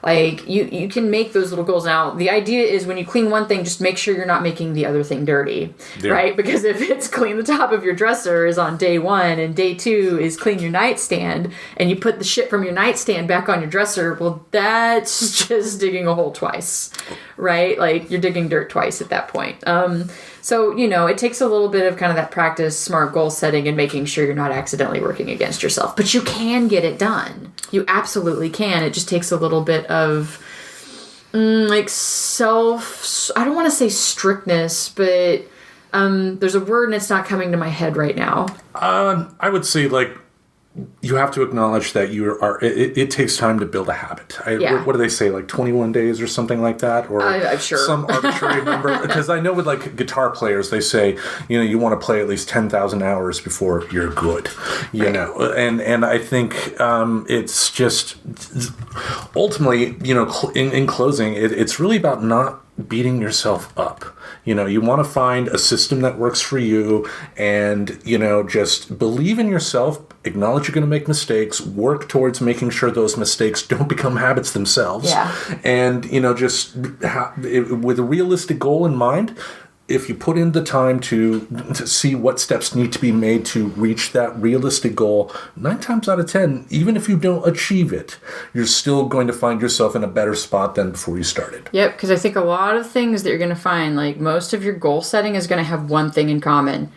Like, you can make those little goals. Now, the idea is when you clean one thing, just make sure you're not making the other thing dirty, right? Because if it's clean the top of your dresser is on day 1 and day 2 is clean your nightstand, and you put the shit from your nightstand back on your dresser, well, that's just digging a hole twice, right? Like, you're digging dirt twice at that point. So, it takes a little bit of kind of that practice, smart goal setting, and making sure you're not accidentally working against yourself. But you can get it done. You absolutely can. It just takes a little bit of, I don't want to say strictness, but there's a word and it's not coming to my head right now. I would say, like, you have to acknowledge that it takes time to build a habit. What do they say, like 21 days or something like that? Or sure. Some arbitrary number? Because I know with like guitar players, they say, you want to play at least 10,000 hours before you're good, you know? And I think it's just, ultimately, in closing, it's really about not beating yourself up. You want to find a system that works for you and, just believe in yourself, acknowledge you're going to make mistakes, work towards making sure those mistakes don't become habits themselves. Yeah. And, with a realistic goal in mind, if you put in the time to see what steps need to be made to reach that realistic goal, 9 times out of 10, even if you don't achieve it, you're still going to find yourself in a better spot than before you started. Yep, because I think a lot of things that you're going to find, like most of your goal setting is going to have one thing in common.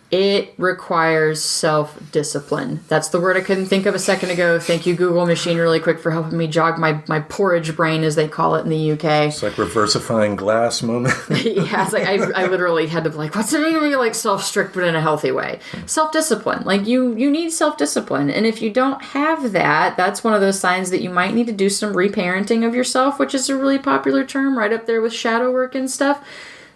It requires self-discipline. That's the word I couldn't think of a second ago. Thank you, Google machine, really quick for helping me jog my porridge brain, as they call it in the UK. It's like reversifying glass moment. Yeah, it's like I literally had to be like, what's it mean to be like self-strict but in a healthy way? Self-discipline. Like you need self-discipline. And if you don't have that, that's one of those signs that you might need to do some reparenting of yourself, which is a really popular term right up there with shadow work and stuff.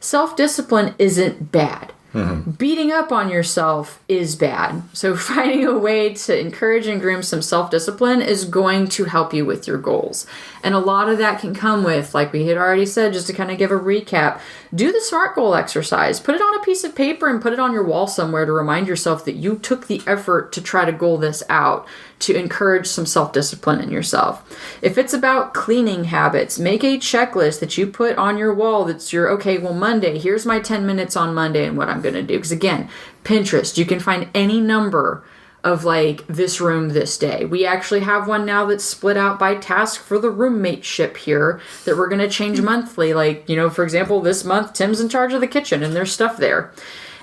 Self-discipline isn't bad. Mm-hmm. Beating up on yourself is bad. So finding a way to encourage and groom some self-discipline is going to help you with your goals. And a lot of that can come with, like we had already said, just to kind of give a recap, do the SMART goal exercise. Put it on a piece of paper and put it on your wall somewhere to remind yourself that you took the effort to try to goal this out, to encourage some self-discipline in yourself. If it's about cleaning habits, make a checklist that you put on your wall that's Monday, here's my 10 minutes on Monday and what I'm going to do. Because again, Pinterest, you can find any number of like this room this day. We actually have one now that's split out by task for the roommate ship here that we're going to change monthly. Like, for example, this month, Tim's in charge of the kitchen and there's stuff there.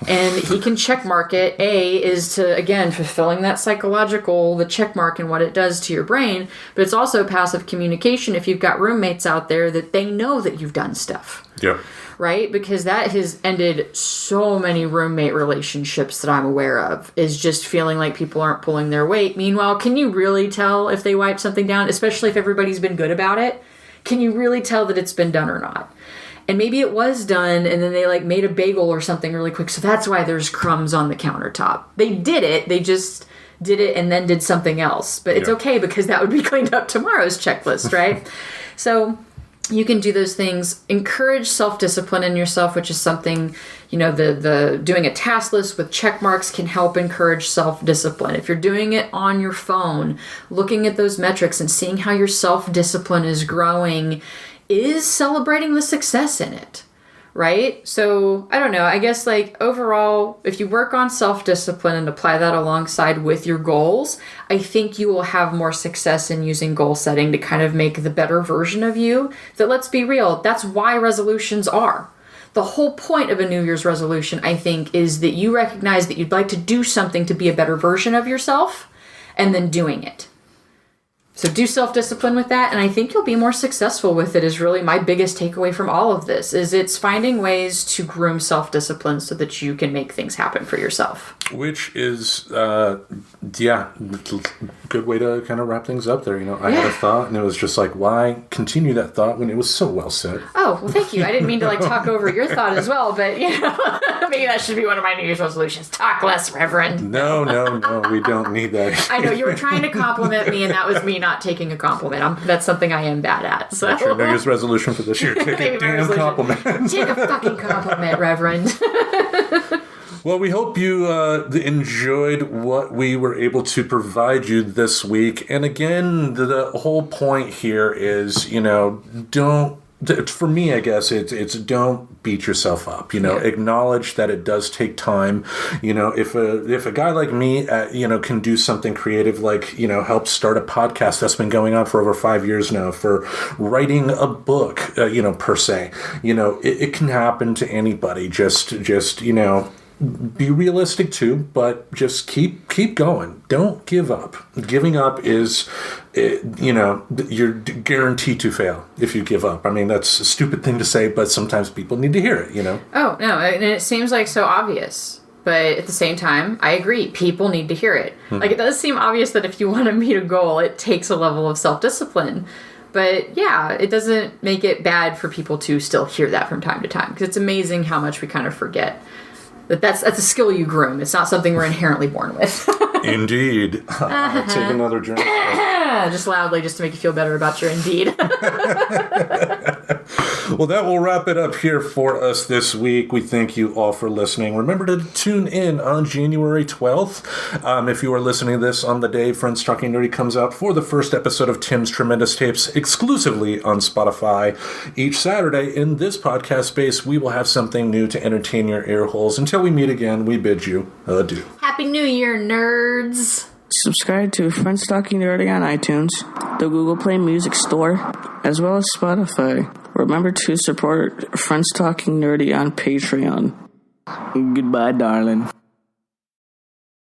And he can check mark it. A is to, again, fulfilling that the check mark and what it does to your brain. But it's also passive communication if you've got roommates out there that they know that you've done stuff. Yeah. Right? Because that has ended so many roommate relationships that I'm aware of, is just feeling like people aren't pulling their weight. Meanwhile, can you really tell if they wipe something down, especially if everybody's been good about it? Can you really tell that it's been done or not? And maybe it was done and then they like made a bagel or something really quick. So that's why there's crumbs on the countertop. They did it. They just did it and then did something else. But it's okay because that would be cleaned up tomorrow's checklist, right? So you can do those things. Encourage self-discipline in yourself, which is something, the doing a task list with check marks can help encourage self-discipline. If you're doing it on your phone, looking at those metrics and seeing how your self-discipline is growing is celebrating the success in it, right? So, I don't know, I guess like overall, if you work on self-discipline and apply that alongside with your goals, I think you will have more success in using goal setting to kind of make the better version of you. That, let's be real, that's why resolutions are. The whole point of a New Year's resolution, I think, is that you recognize that you'd like to do something to be a better version of yourself and then doing it. So do self-discipline with that, and I think you'll be more successful with it is really my biggest takeaway from all of this, is it's finding ways to groom self-discipline so that you can make things happen for yourself. Which is, good way to kind of wrap things up there. I had a thought, and it was just like, why continue that thought when it was so well said? Oh, well, thank you. I didn't mean to talk over your thought as well, but maybe that should be one of my New Year's resolutions. Talk less, Reverend. No, we don't need that. I know, you were trying to compliment me, and that was me not taking a compliment. That's something I am bad at. So. That's your New Year's resolution for this year. Take a damn compliment. Take a fucking compliment, Reverend. Well, we hope you enjoyed what we were able to provide you this week. And again, the whole point here is, don't, for me, I guess, it's don't beat yourself up. Acknowledge that it does take time. If a guy like me, can do something creative, like, help start a podcast that's been going on for over 5 years now, for writing a book, per se, it can happen to anybody. Just be realistic too, but just keep going. Don't give up. Giving up is, you're guaranteed to fail if you give up. I mean, that's a stupid thing to say, but sometimes people need to hear it, Oh, no, and it seems like so obvious. But at the same time, I agree. People need to hear it. Like, it does seem obvious that if you want to meet a goal, it takes a level of self-discipline. But yeah, it doesn't make it bad for people to still hear that from time to time. Because it's amazing how much we kind of forget. That's a skill you groom. It's not something we're inherently born with. Indeed. I'll take another drink. Just loudly, just to make you feel better about your Indeed. Well, that will wrap it up here for us this week. We thank you all for listening. Remember to tune in on January 12th. If you are listening to this on the day Friends Talking Nerdy comes out for the first episode of Tim's Tremendous Tapes exclusively on Spotify. Each Saturday in this podcast space, we will have something new to entertain your ear holes. Until we meet again, we bid you adieu. Happy New Year, nerds! Subscribe to Friends Talking Nerdy on iTunes, the Google Play Music Store, as well as Spotify. Remember to support Friends Talking Nerdy on Patreon. Goodbye, darling.